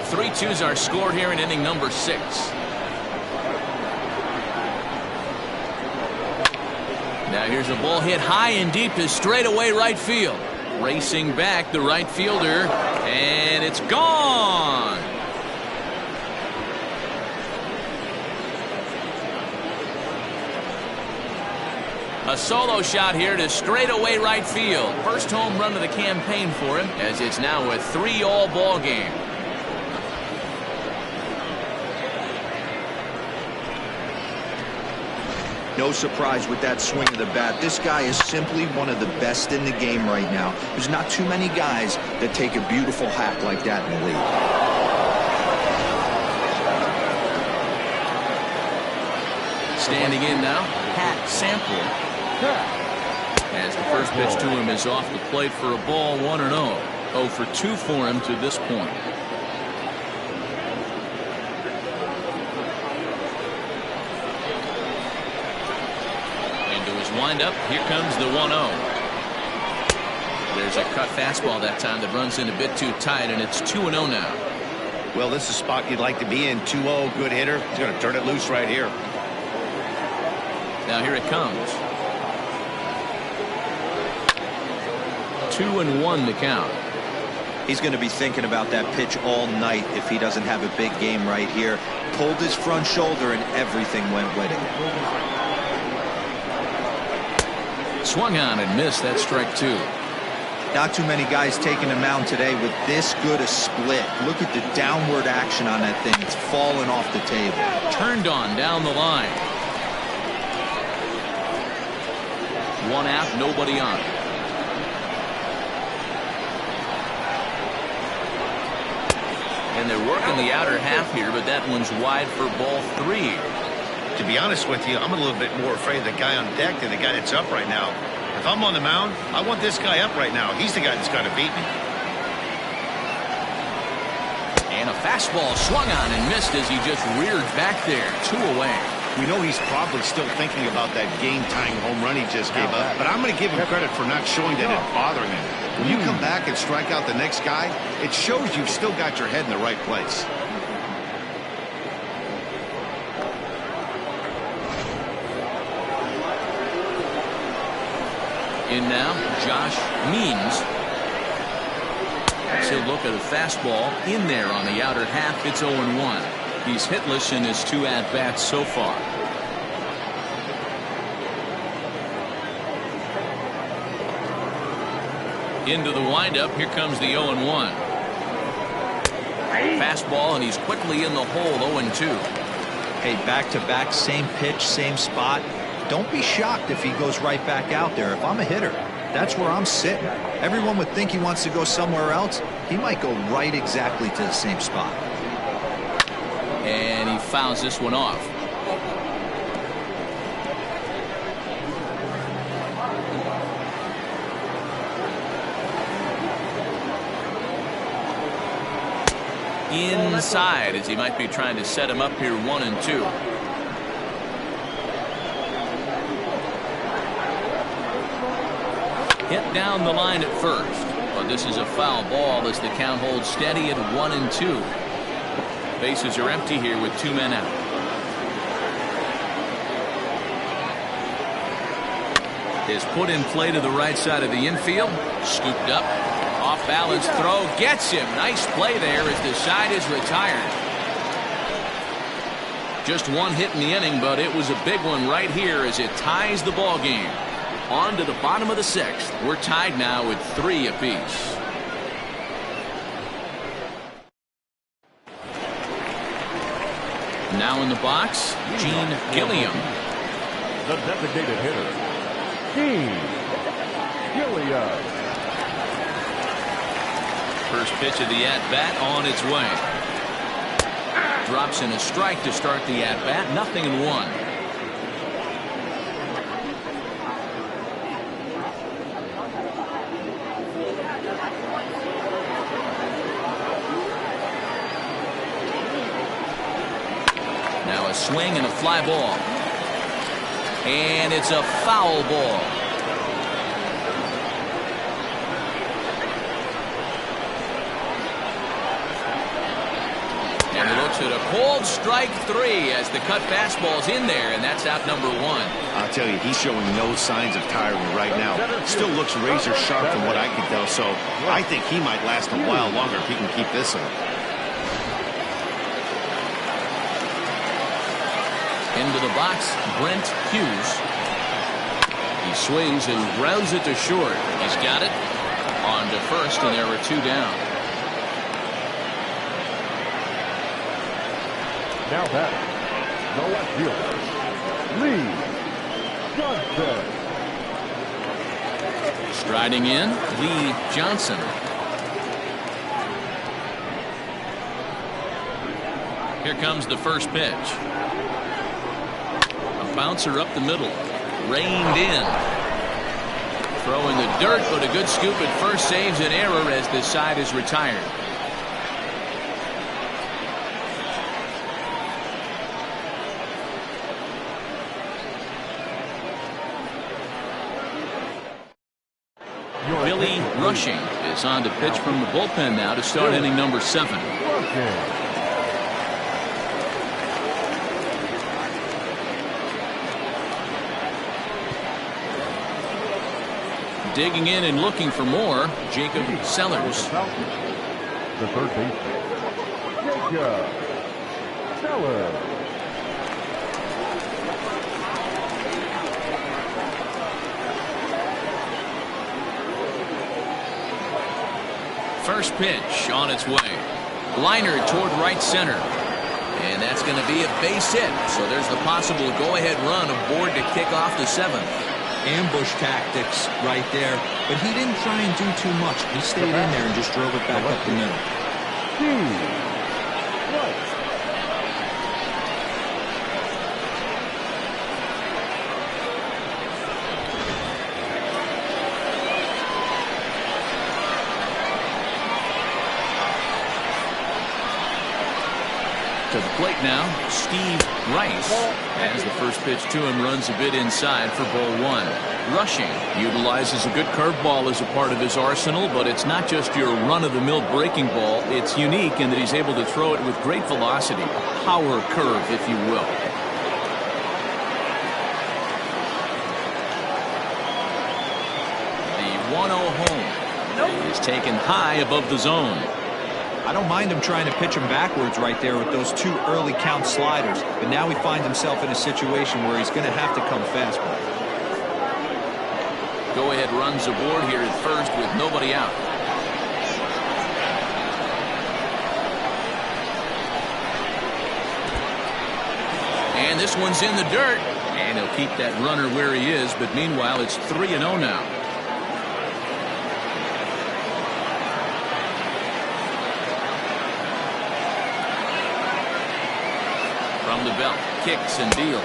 3-2's our score here in inning number 6. Now here's a ball hit high and deep to straightaway right field. Racing back the right fielder, and it's gone. A solo shot here to straightaway right field. First home run of the campaign for him, as it's now a 3-all ball game. No surprise with that swing of the bat. This guy is simply one of the best in the game right now. There's not too many guys that take a beautiful hack like that in the league. Standing in now, Pat Sample. As the first pitch to him is off the plate for a ball, 1-0. 0 for 2 for him to this point. Wind up. Here comes the 1-0. There's a cut fastball that time that runs in a bit too tight, and it's 2-0 now. Well, this is a spot you'd like to be in. 2-0, good hitter. He's going to turn it loose right here. Now here it comes. 2-1 the count. He's going to be thinking about that pitch all night if he doesn't have a big game right here. Pulled his front shoulder, and everything went with it. Swung on and missed. That strike 2. Not too many guys taking the mound today with this good a split. Look at the downward action on that thing. It's falling off the table. Turned on down the line. 1 out, nobody on. And they're working the outer half here, but that one's wide for ball 3. To be honest with you, I'm a little bit more afraid of the guy on deck than the guy that's up right now. If I'm on the mound, I want this guy up right now. He's the guy that's got to beat me. And a fastball swung on and missed as he just reared back there. 2 away. We know he's probably still thinking about that game-tying home run he just gave up, but I'm going to give him credit for not showing that it's bothering him. When you come back and strike out the next guy, it shows you've still got your head in the right place. In now, Josh Means. He'll look at a fastball in there on the outer half. It's 0-1. He's hitless in his 2 at-bats so far. Into the windup. Here comes the 0-1. Fastball, and he's quickly in the hole. 0-2. Hey, back-to-back, same pitch, same spot. Don't be shocked if he goes right back out there. If I'm a hitter, that's where I'm sitting. Everyone would think he wants to go somewhere else. He might go right exactly to the same spot. And he fouls this one off. Inside, as he might be trying to set him up here. 1-2. Hit down the line at first, but this is a foul ball as the count holds steady at 1-2. Bases are empty here with 2 men out. Is put in play to the right side of the infield. Scooped up. Off balance throw. Gets him. Nice play there as the side is retired. Just 1 hit in the inning, but it was a big one right here as it ties the ball game. On to the bottom of the 6th. We're tied now with 3 apiece. Now in the box, Gene Gilliam. The designated hitter, Gene Gilliam. First pitch of the at-bat on its way. Drops in a strike to start the at-bat. 0-1. Now a swing and a fly ball. And it's a foul ball. And he looks at a cold strike 3 as the cut fastball's in there, and that's out number 1. I'll tell you, he's showing no signs of tiring right now. Still looks razor sharp from what I can tell, so I think he might last a while longer if he can keep this up. Into the box, Brent Hughes. He swings and grounds it to short. He's got it. On to first, and there were 2 down. Now batting, the left fielder, Lee Johnson. Striding in, Lee Johnson. Here comes the first pitch. A bouncer up the middle. Reined in. Throw in the dirt, but a good scoop at first saves an error as this side is retired. Billy Rushing is on to pitch from the bullpen now to start inning number 7. Digging in and looking for more, Jacob Sellers. The third baseman, Jacob Sellers. First pitch on its way. Liner toward right center. And that's going to be a base hit. So there's the possible go-ahead run aboard to kick off the 7th. Ambush tactics right there, but he didn't try and do too much. He stayed in there and just drove it back up the middle. To the plate now, Steve Rice, as the first pitch to him runs a bit inside for ball 1. Rushing utilizes a good curveball as a part of his arsenal, but it's not just your run-of-the-mill breaking ball. It's unique in that he's able to throw it with great velocity, power curve, if you will. The 1-0 home is taken high above the zone. I don't mind him trying to pitch him backwards right there with those 2 early count sliders, but now he finds himself in a situation where he's going to have to come fastball. Go-ahead runs aboard here at first with nobody out. And this one's in the dirt, and he'll keep that runner where he is, but meanwhile it's 3-0 now. From the belt, kicks and deals.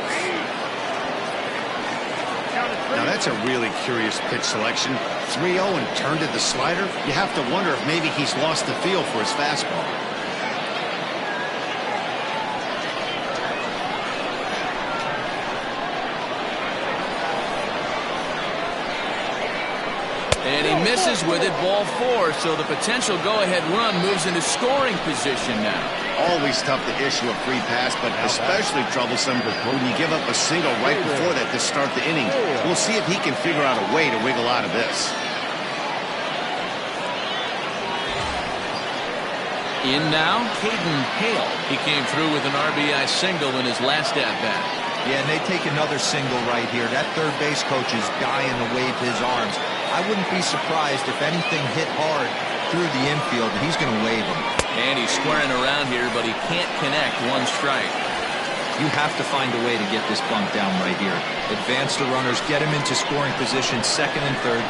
Now that's a really curious pitch selection. 3-0 and turned to the slider. You have to wonder if maybe he's lost the feel for his fastball. And he misses with it, ball 4, so the potential go-ahead run moves into scoring position now. Always tough to issue a free pass, but especially troublesome when you give up a single right before that to start the inning. We'll see if he can figure out a way to wiggle out of this. In now, Caden Hale. He came through with an RBI single in his last at-bat. Yeah, and they take another single right here. That third base coach is dying to wave his arms. I wouldn't be surprised if anything hit hard through the infield. He's going to wave them. And he's squaring around here, but he can't connect. One strike. You have to find a way to get this bunt down right here. Advance the runners, get him into scoring position, second and third.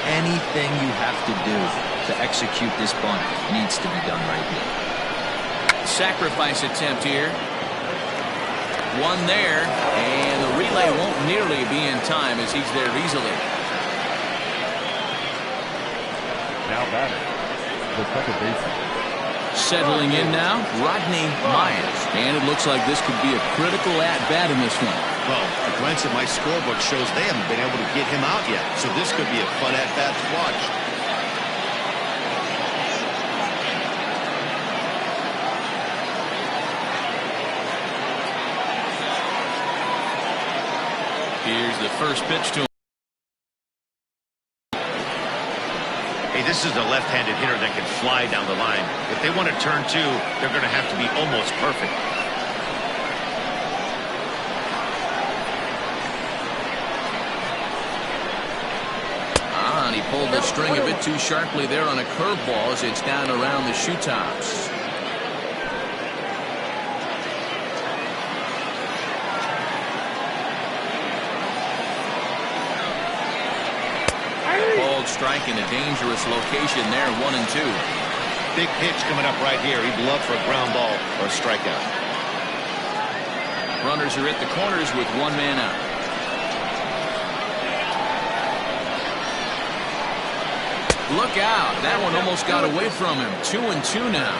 Anything you have to do to execute this bunt needs to be done right here. Sacrifice attempt here. One there, and the relay won't nearly be in time as he's there easily. Now batting, the second baseman. Settling in now, Rodney Myers. And it looks like this could be a critical at-bat in this one. Well, a glance at my scorebook shows they haven't been able to get him out yet, so this could be a fun at-bat to watch. Here's the first pitch to him. Hey, this is a left-handed hitter that can fly down the line. If they want to turn two, they're going to have to be almost perfect. And he pulled the string a bit too sharply there on a curveball as it's down around the shoe tops. Called strike in a dangerous location there, 1-2. Big pitch coming up right here. He'd love for a ground ball or a strikeout. Runners are at the corners with one man out. Look out. That one almost got away from him. 2-2 now.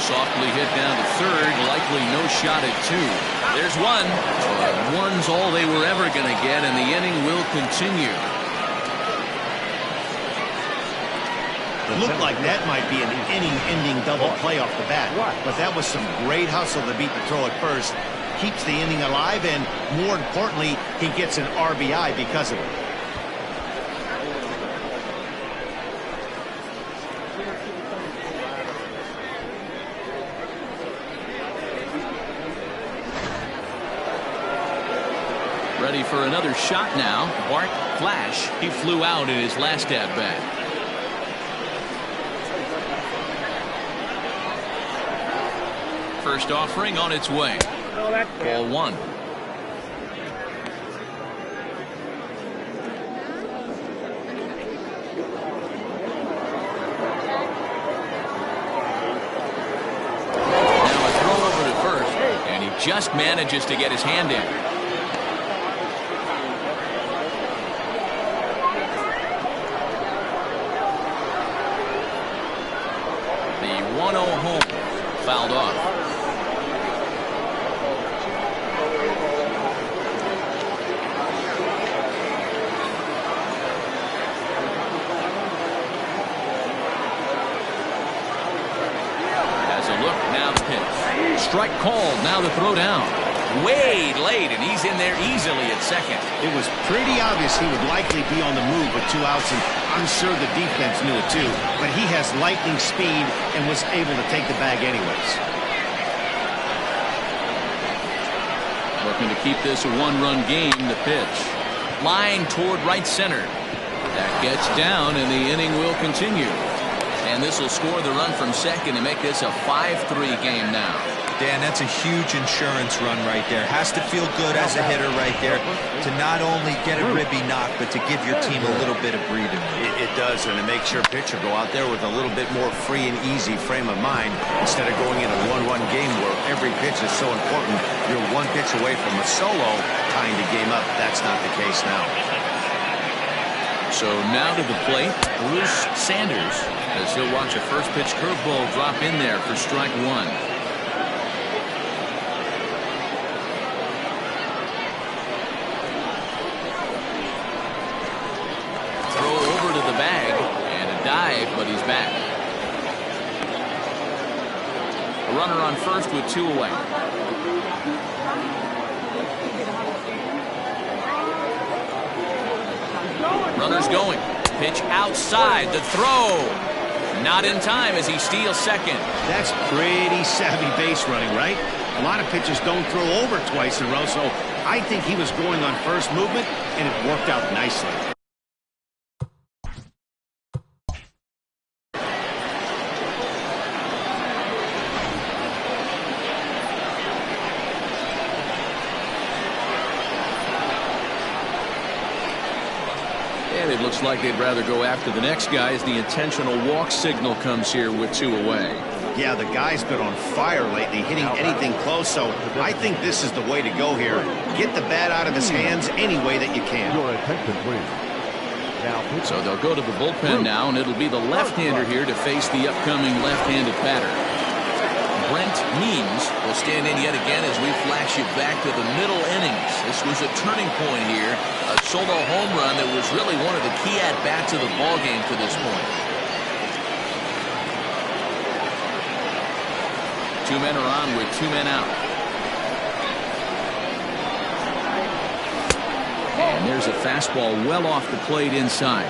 Softly hit down to third. Likely no shot at two. There's one. One's all they were ever going to get, and the inning will continue. It looked like that might be an inning-ending double play off the bat, but that was some great hustle to beat the throw at first. Keeps the inning alive, and more importantly, he gets an RBI because of it. Ready for another shot now. Bart Flash. He flew out in his last at-bat. First offering on its way. Ball one. Now a throw over to first, and he just manages to get his hand in. The 1-0 home fouled off. Strike called. Now the throw down. Way late, and he's in there easily at second. It was pretty obvious he would likely be on the move with 2 outs, and I'm sure the defense knew it too. But he has lightning speed and was able to take the bag anyways. Looking to keep this a one-run game. The pitch. Line toward right center. That gets down, and the inning will continue. And this will score the run from second and make this a 5-3 game now. Dan, that's a huge insurance run right there. Has to feel good as a hitter right there to not only get a ribby knock, but to give your team a little bit of breathing room. It does, and it makes your pitcher go out there with a little bit more free and easy frame of mind instead of going in a one-run game where every pitch is so important. You're one pitch away from a solo tying the game up. That's not the case now. So now to the plate, Bruce Sanders, as he'll watch a first pitch curveball drop in there for strike one. Throw over to the bag and a dive, but he's back. A runner on first with 2 away. Going. Runners going. Pitch outside. The throw. Not in time as he steals second. That's pretty savvy base running, right? A lot of pitchers don't throw over twice in a row, so I think he was going on first movement, and it worked out nicely. And it looks like they'd rather go after the next guy as the intentional walk signal comes here with 2 away. Yeah, the guy's been on fire lately, hitting anything close, so I think this is the way to go here. Get the bat out of his hands any way that you can. Your attention, please. Now, so they'll go to the bullpen now, and it'll be the left-hander here to face the upcoming left-handed batter. Brent Means will stand in yet again as we flash you back to the middle innings. This was a turning point here, a solo home run that was really one of the key at-bats of the ballgame to this point. 2 men are on with 2 men out. And there's a fastball well off the plate inside.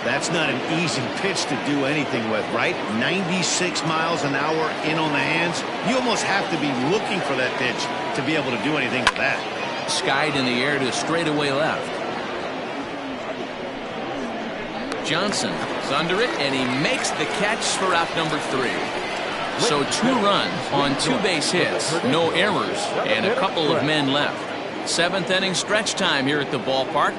That's not an easy pitch to do anything with, right? 96 miles an hour in on the hands. You almost have to be looking for that pitch to be able to do anything with that. Skied in the air to straightaway left. Johnson is under it, and he makes the catch for out number 3. So 2 runs on 2 base hits, no errors, and a couple of men left. 7th inning stretch time here at the ballpark.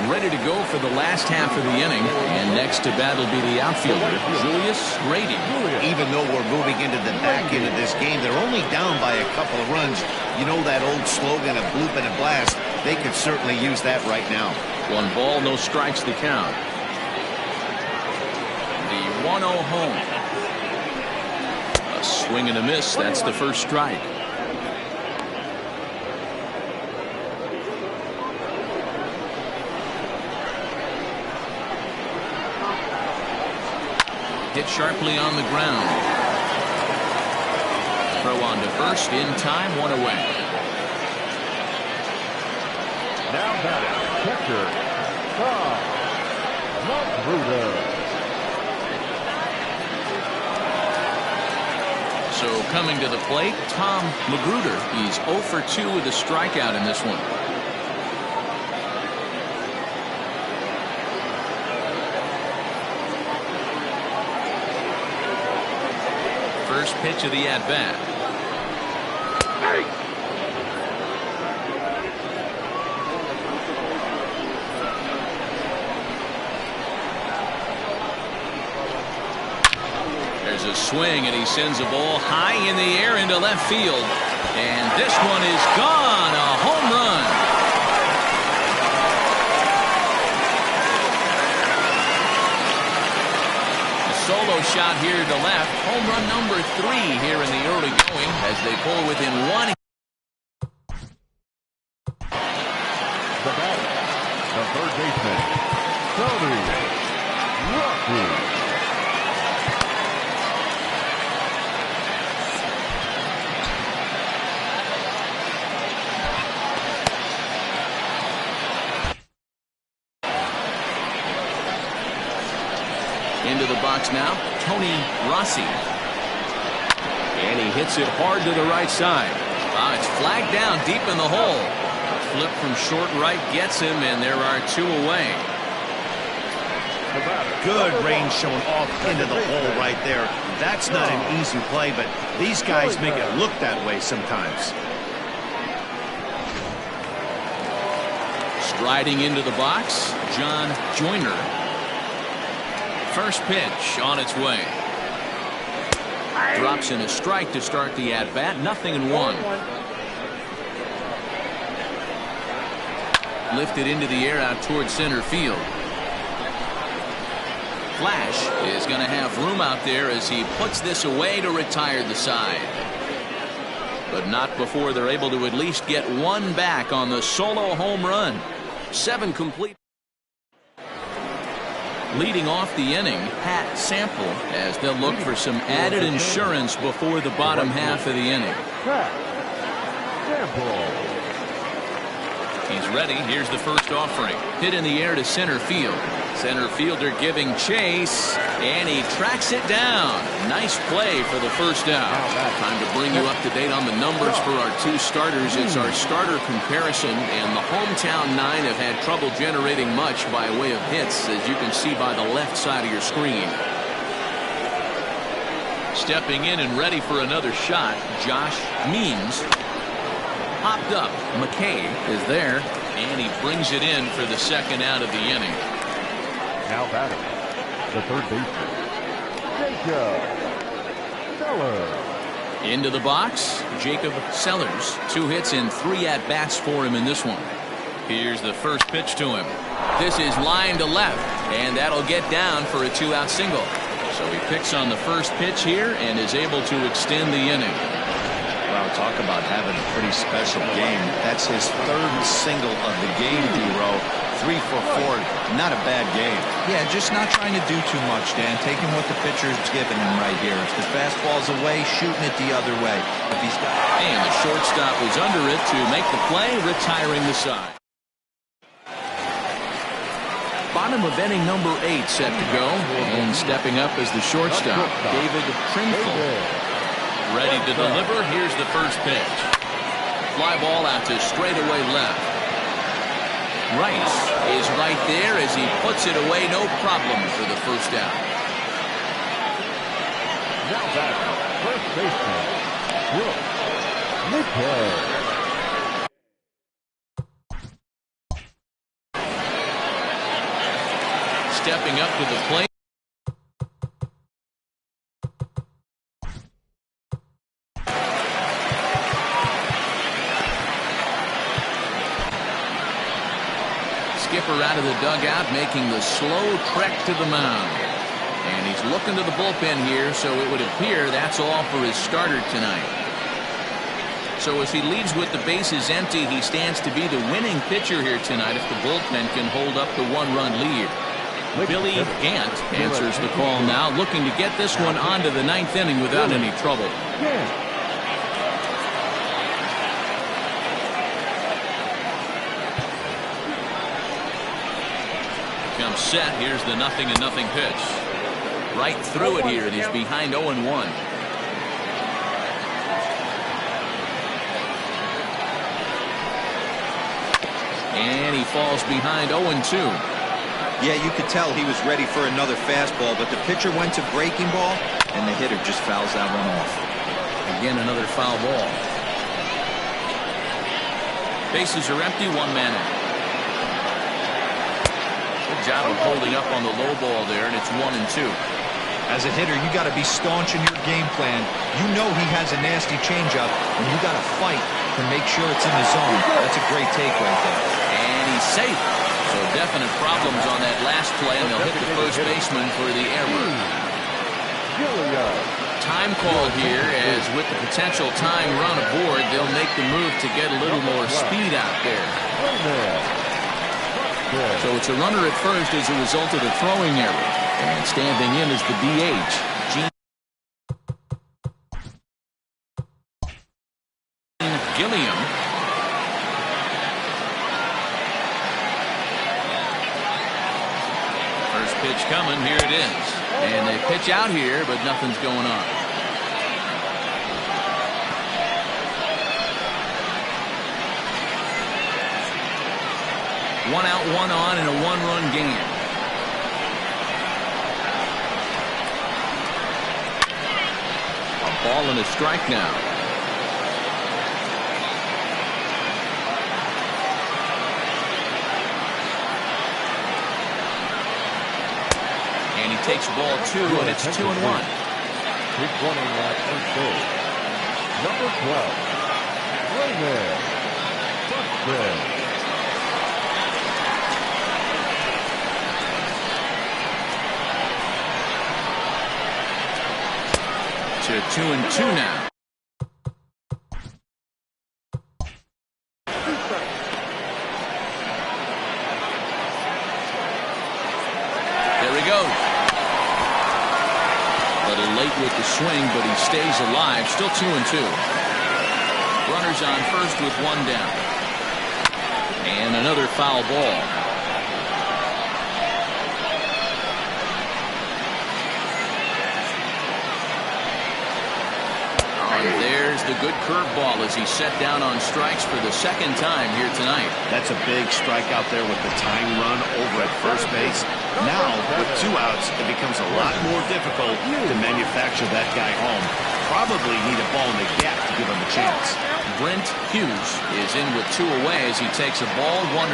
Ready to go for the last half of the inning, and next to bat will be the outfielder, Julius Grady. Even though we're moving into the back end of this game, they're only down by a couple of runs. You know that old slogan of bloop and a blast? They could certainly use that right now. 1 ball, no strikes to count. The 1-0 home. A swing and a miss. That's the first strike. Hit sharply on the ground. Throw on to first in time, 1 away. now batting, catcher, Mudville. So coming to the plate, Tom Magruder. He's 0 for 2 with a strikeout in this one. First pitch of the at-bat. There's a swing, and he sends a ball high in the air into left field. And this one is gone. A home run. Solo shot here to left. Home run number 3 here in the early going as they pull within 1. The batter, the third baseman, Tony Rossi. Into the box now, Tony Rossi. And he hits it hard to the right side. It's flagged down deep in the hole. A flip from short right gets him, and there are 2 away. Good range showing off into the hole right there. That's not an easy play, but these guys make it look that way sometimes. Striding into the box, John Joyner. First pitch on its way. Drops in a strike to start the at-bat. 0-1. Lifted into the air out towards center field. Flash is going to have room out there as he puts this away to retire the side. But not before they're able to at least get 1 back on the solo home run. 7 complete. Leading off the inning, Pat Sample, as they'll look for some added insurance before the bottom half of the inning. Pat Sample. He's ready. Here's the first offering. Hit in the air to center field. Center fielder giving chase, and he tracks it down. Nice play for the first out. Time to bring you up to date on the numbers for our two starters. It's our starter comparison, and the hometown nine have had trouble generating much by way of hits, as you can see by the left side of your screen. Stepping in and ready for another shot, Josh Means. Popped up. McKay is there, and he brings it in for the second out of the inning. Now batting, the third baseman, Jacob Sellers. Into the box, Jacob Sellers. 2 hits and 3 at-bats for him in this one. Here's the first pitch to him. This is line to left, and that'll get down for a 2-out single. So he picks on the first pitch here and is able to extend the inning. Wow, talk about having a pretty special game. That's his 3rd single of the game, D-Row. 3 for 4. Not a bad game. Yeah, just not trying to do too much, Dan. Taking what the pitcher's giving him right here. If the fastball's away, shooting it the other way. If he's got... And the shortstop was under it to make the play, retiring the side. Bottom of inning number 8 set to go, and stepping up as the shortstop, David Trimfel. Ready to deliver. Here's the first pitch. Fly ball out to straightaway left. Rice is right there as he puts it away, no problem for the first out. Now back, first baseman, Brooks McKay. Stepping up to the plate. Skipper out of the dugout, making the slow trek to the mound. And he's looking to the bullpen here, so it would appear that's all for his starter tonight. So as he leaves with the bases empty, he stands to be the winning pitcher here tonight if the bullpen can hold up the 1-run lead. Billy Gant answers the call now, looking to get this one onto the 9th inning without any trouble. Comes set. Here's the 0-0 pitch. Right through it here, and he's behind 0-1. And he falls behind 0-2. Yeah, you could tell he was ready for another fastball, but the pitcher went to breaking ball, and the hitter just fouls that one off. Again, another foul ball. Bases are empty, 1 man out. Good job of holding up on the low ball there, and it's 1-2. As a hitter, you got to be staunch in your game plan. You know he has a nasty changeup, and you got to fight to make sure it's in the zone. That's a great take right there. And he's safe. So definite problems on that last play, and they'll hit the first baseman for the error. Time call here, as with the potential tying run aboard, they'll make the move to get a little more speed out there. So it's a runner at first as a result of the throwing error. And standing in is the DH, Gene Gilliam. First pitch coming, here it is. And they pitch out here, but nothing's going on. One out, one on in a 1-run game. A ball and a strike now. And he takes ball 2, and it's 2-1. Big running at first base. Number 12, Raymond Buxton. To 2-2 now. There he goes. A little late with the swing, but he stays alive. Still 2-2. Runners on first with 1 down. And another foul ball. And there's the good curveball as he's set down on strikes for the second time here tonight. That's a big strikeout there with the tying run over at first base. Now, with 2 outs, it becomes a lot more difficult to manufacture that guy home. Probably need a ball in the gap to give him a chance. Brent Hughes is in with 2 away as he takes a ball 1-0.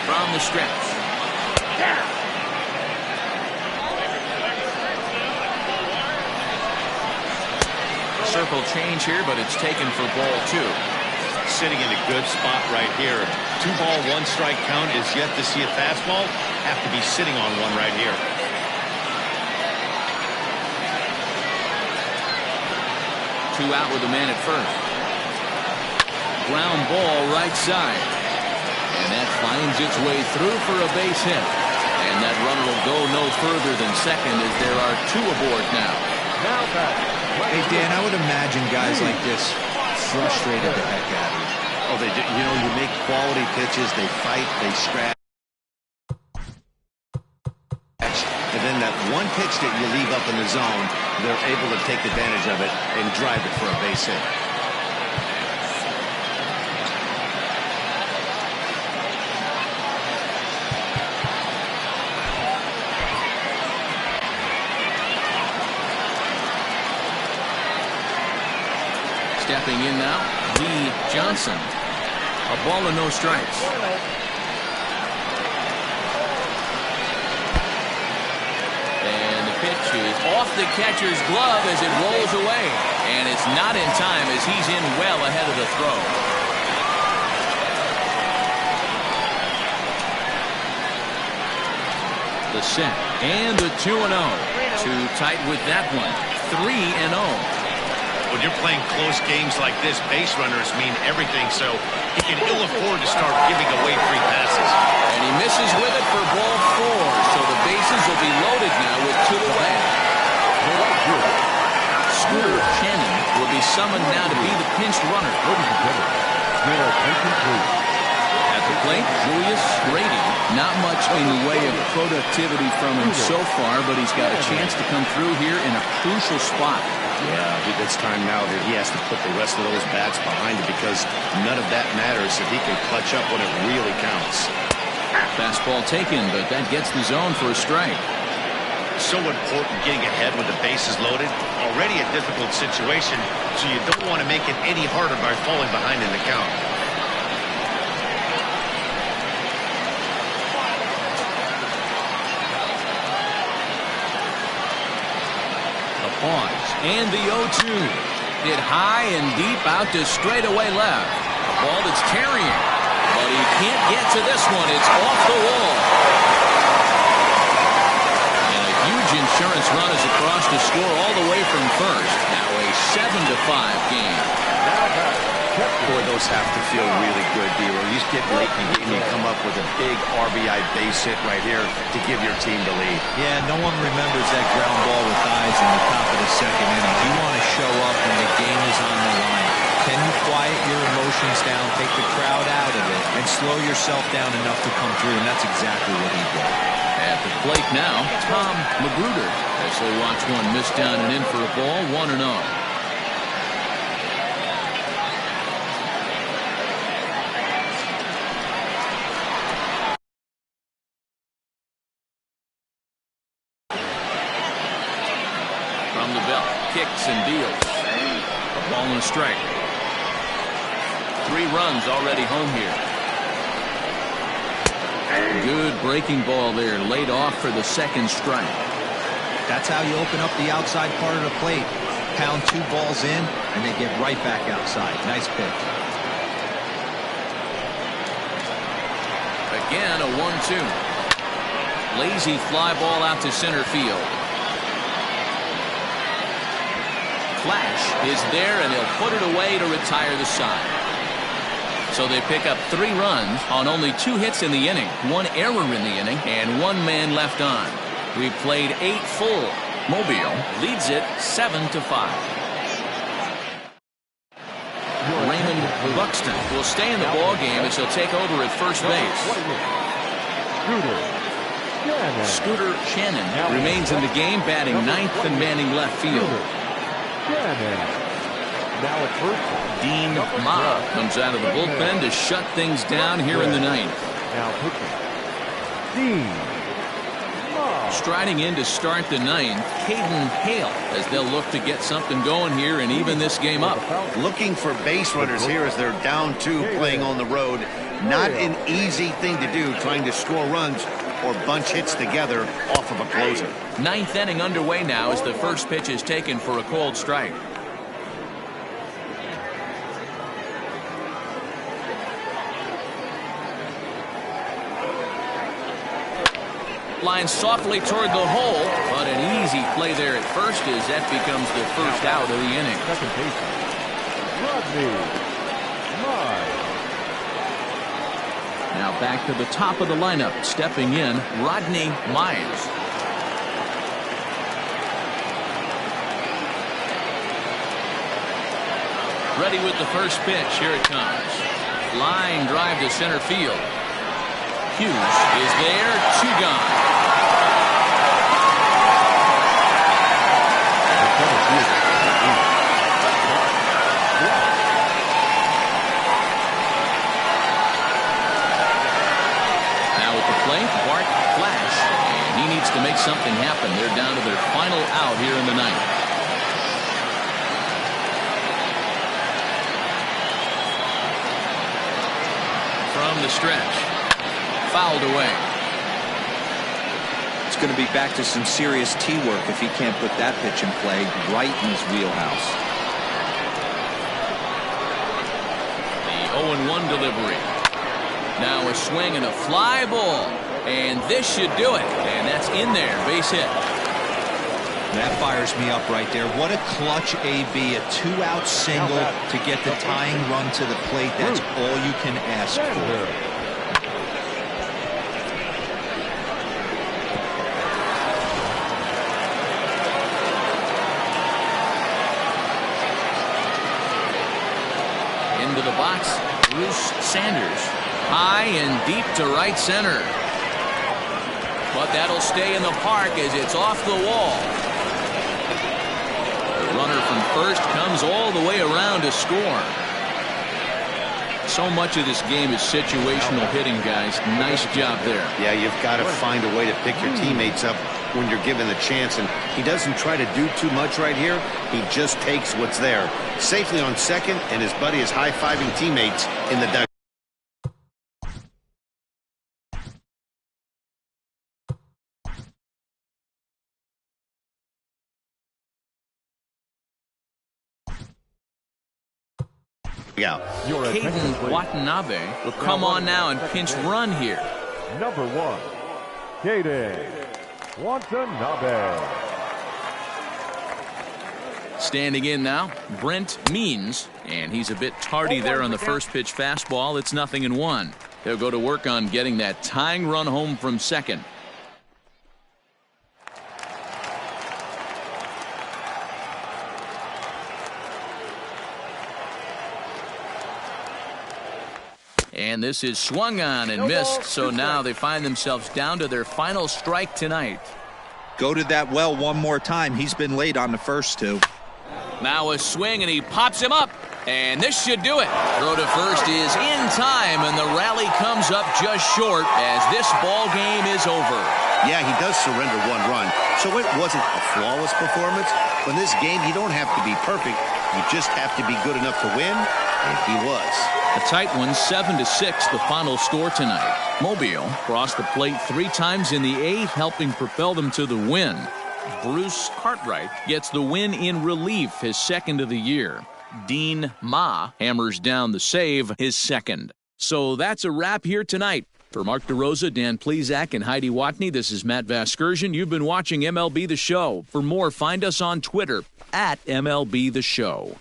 From the stretch. Circle change here, but it's taken for ball 2. Sitting in a good spot right here. 2-ball, 1-strike count is yet to see a fastball. Have to be sitting on one right here. Two out with a man at first. Ground ball right side. And that finds its way through for a base hit. And that runner will go no further than second as there are 2 aboard now. Hey, Dan, I would imagine guys like this frustrated the heck out of you. Oh, they do. You know, you make quality pitches, they fight, they scratch. And then that one pitch that you leave up in the zone, they're able to take advantage of it and drive it for a base hit. Stepping in now, Lee Johnson. A ball and no strikes. And the pitch is off the catcher's glove as it rolls away. And it's not in time as he's in well ahead of the throw. The set and the 2-0. Too tight with that one. 3-0. When you're playing close games like this, base runners mean everything, so he can ill afford to start giving away free passes. And he misses with it for ball 4, so the bases will be loaded now with 2 away. Scooter Shannon will be summoned now to be the pinch runner. At the plate, Julius Grady. Not much in the way of productivity from him so far, but he's got a chance to come through here in a crucial spot. Yeah, it's time now that he has to put the rest of those bats behind him because none of that matters if he can clutch up when it really counts. Fastball taken, but that gets the zone for a strike. So important getting ahead with the bases loaded. Already a difficult situation, so you don't want to make it any harder by falling behind in the count. Pause. And the 0-2. Hit high and deep out to straightaway left. A ball that's carrying. But he can't get to this one. It's off the wall. And a huge insurance run is across to score all the way from first. Now a 7-5 game. Boy, those have to feel really good, Dero. You get late in the game, you come up with a big RBI base hit right here to give your team the lead. Yeah, no one remembers that ground ball with eyes in the top of the second inning. You want to show up when the game is on the line. Can you quiet your emotions down, take the crowd out of it, and slow yourself down enough to come through? And that's exactly what he did. At the plate now, Tom Magruder as they watch one miss down and in for a ball, 1-0. From the belt, kicks and deals. A ball and a strike. 3 runs already home here. Good breaking ball there, laid off for the second strike. That's how you open up the outside part of the plate. Pound 2 balls in, and they get right back outside. Nice pitch. Again, a 1-2. Lazy fly ball out to center field. Flash is there, and he'll put it away to retire the side. So they pick up 3 runs on only 2 hits in the inning, 1 error in the inning, and 1 man left on. We've played 8 full. Mobile leads it 7-5. Raymond Buxton will stay in the ball game as he'll take over at first base. Scooter Shannon remains in the game, batting ninth and manning left field. Now at first, Dean Ma comes out of the bullpen to shut things down here in the ninth. now pitching, Dean Ma. Striding in to start the ninth, Caden Hale, as they'll look to get something going here and even this game up. Looking for base runners here as they're down 2 playing on the road. Not an easy thing to do, trying to score runs or bunch hits together off of a closer. Ninth inning underway now as the first pitch is taken for a cold strike. Line softly toward the hole, but an easy play there at first as that becomes the first out of the inning. Second baseman, Rodney Mize. Now back to the top of the lineup, stepping in, Rodney Mize. Ready with the first pitch. Here it comes. Line drive to center field. Hughes is there, 2 gone. Now at the plate, Bart Flash, and he needs to make something happen. They're down to their final out here in the ninth. From the stretch, fouled away. It's going to be back to some serious tee work if he can't put that pitch in play right in his wheelhouse. The 0-1 delivery. Now a swing and a fly ball. And this should do it. And that's in there. Base hit. That fires me up right there. What a clutch AB. A 2-out single to get the tying run to the plate. That's all you can ask for. Into the box, Bruce Sanders. High and deep to right center. But that'll stay in the park as it's off the wall. The runner from first comes all the way around to score. So much of this game is situational hitting, guys. Nice job there. Yeah, you've got to find a way to pick your teammates up when you're given the chance, and he doesn't try to do too much right here. He just takes what's there. Safely on second, and his buddy is high-fiving teammates in the dugout. Caden Watanabe will come on now and pinch run here. Number 1, Caden Watanabe. Standing in now, Brent Means, and he's a bit tardy there on the first pitch fastball. It's 0-1. They'll go to work on getting that tying run home from second. And this is swung on and missed, so now they find themselves down to their final strike tonight. Go to that well one more time. He's been late on the first 2. Now a swing, and he pops him up, and this should do it. Throw to first is in time, and the rally comes up just short as this ball game is over. Yeah, he does surrender 1 run, so it wasn't a flawless performance. But in this game, you don't have to be perfect. You just have to be good enough to win, and he was. A tight one, 7-6, the final score tonight. Mobile crossed the plate 3 times in the 8th, helping propel them to the win. Bruce Cartwright gets the win in relief, his 2nd of the year. Dean Ma hammers down the save, his 2nd. So that's a wrap here tonight. For Mark DeRosa, Dan Plesac, and Heidi Watney, this is Matt Vasgersian. You've been watching MLB The Show. For more, find us on Twitter at MLB The Show.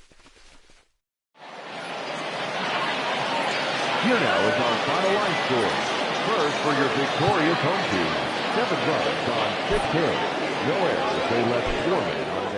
Here now is our final line score. First for your victorious home team, 7 runs on 6 hits. No errors. They left 4 men on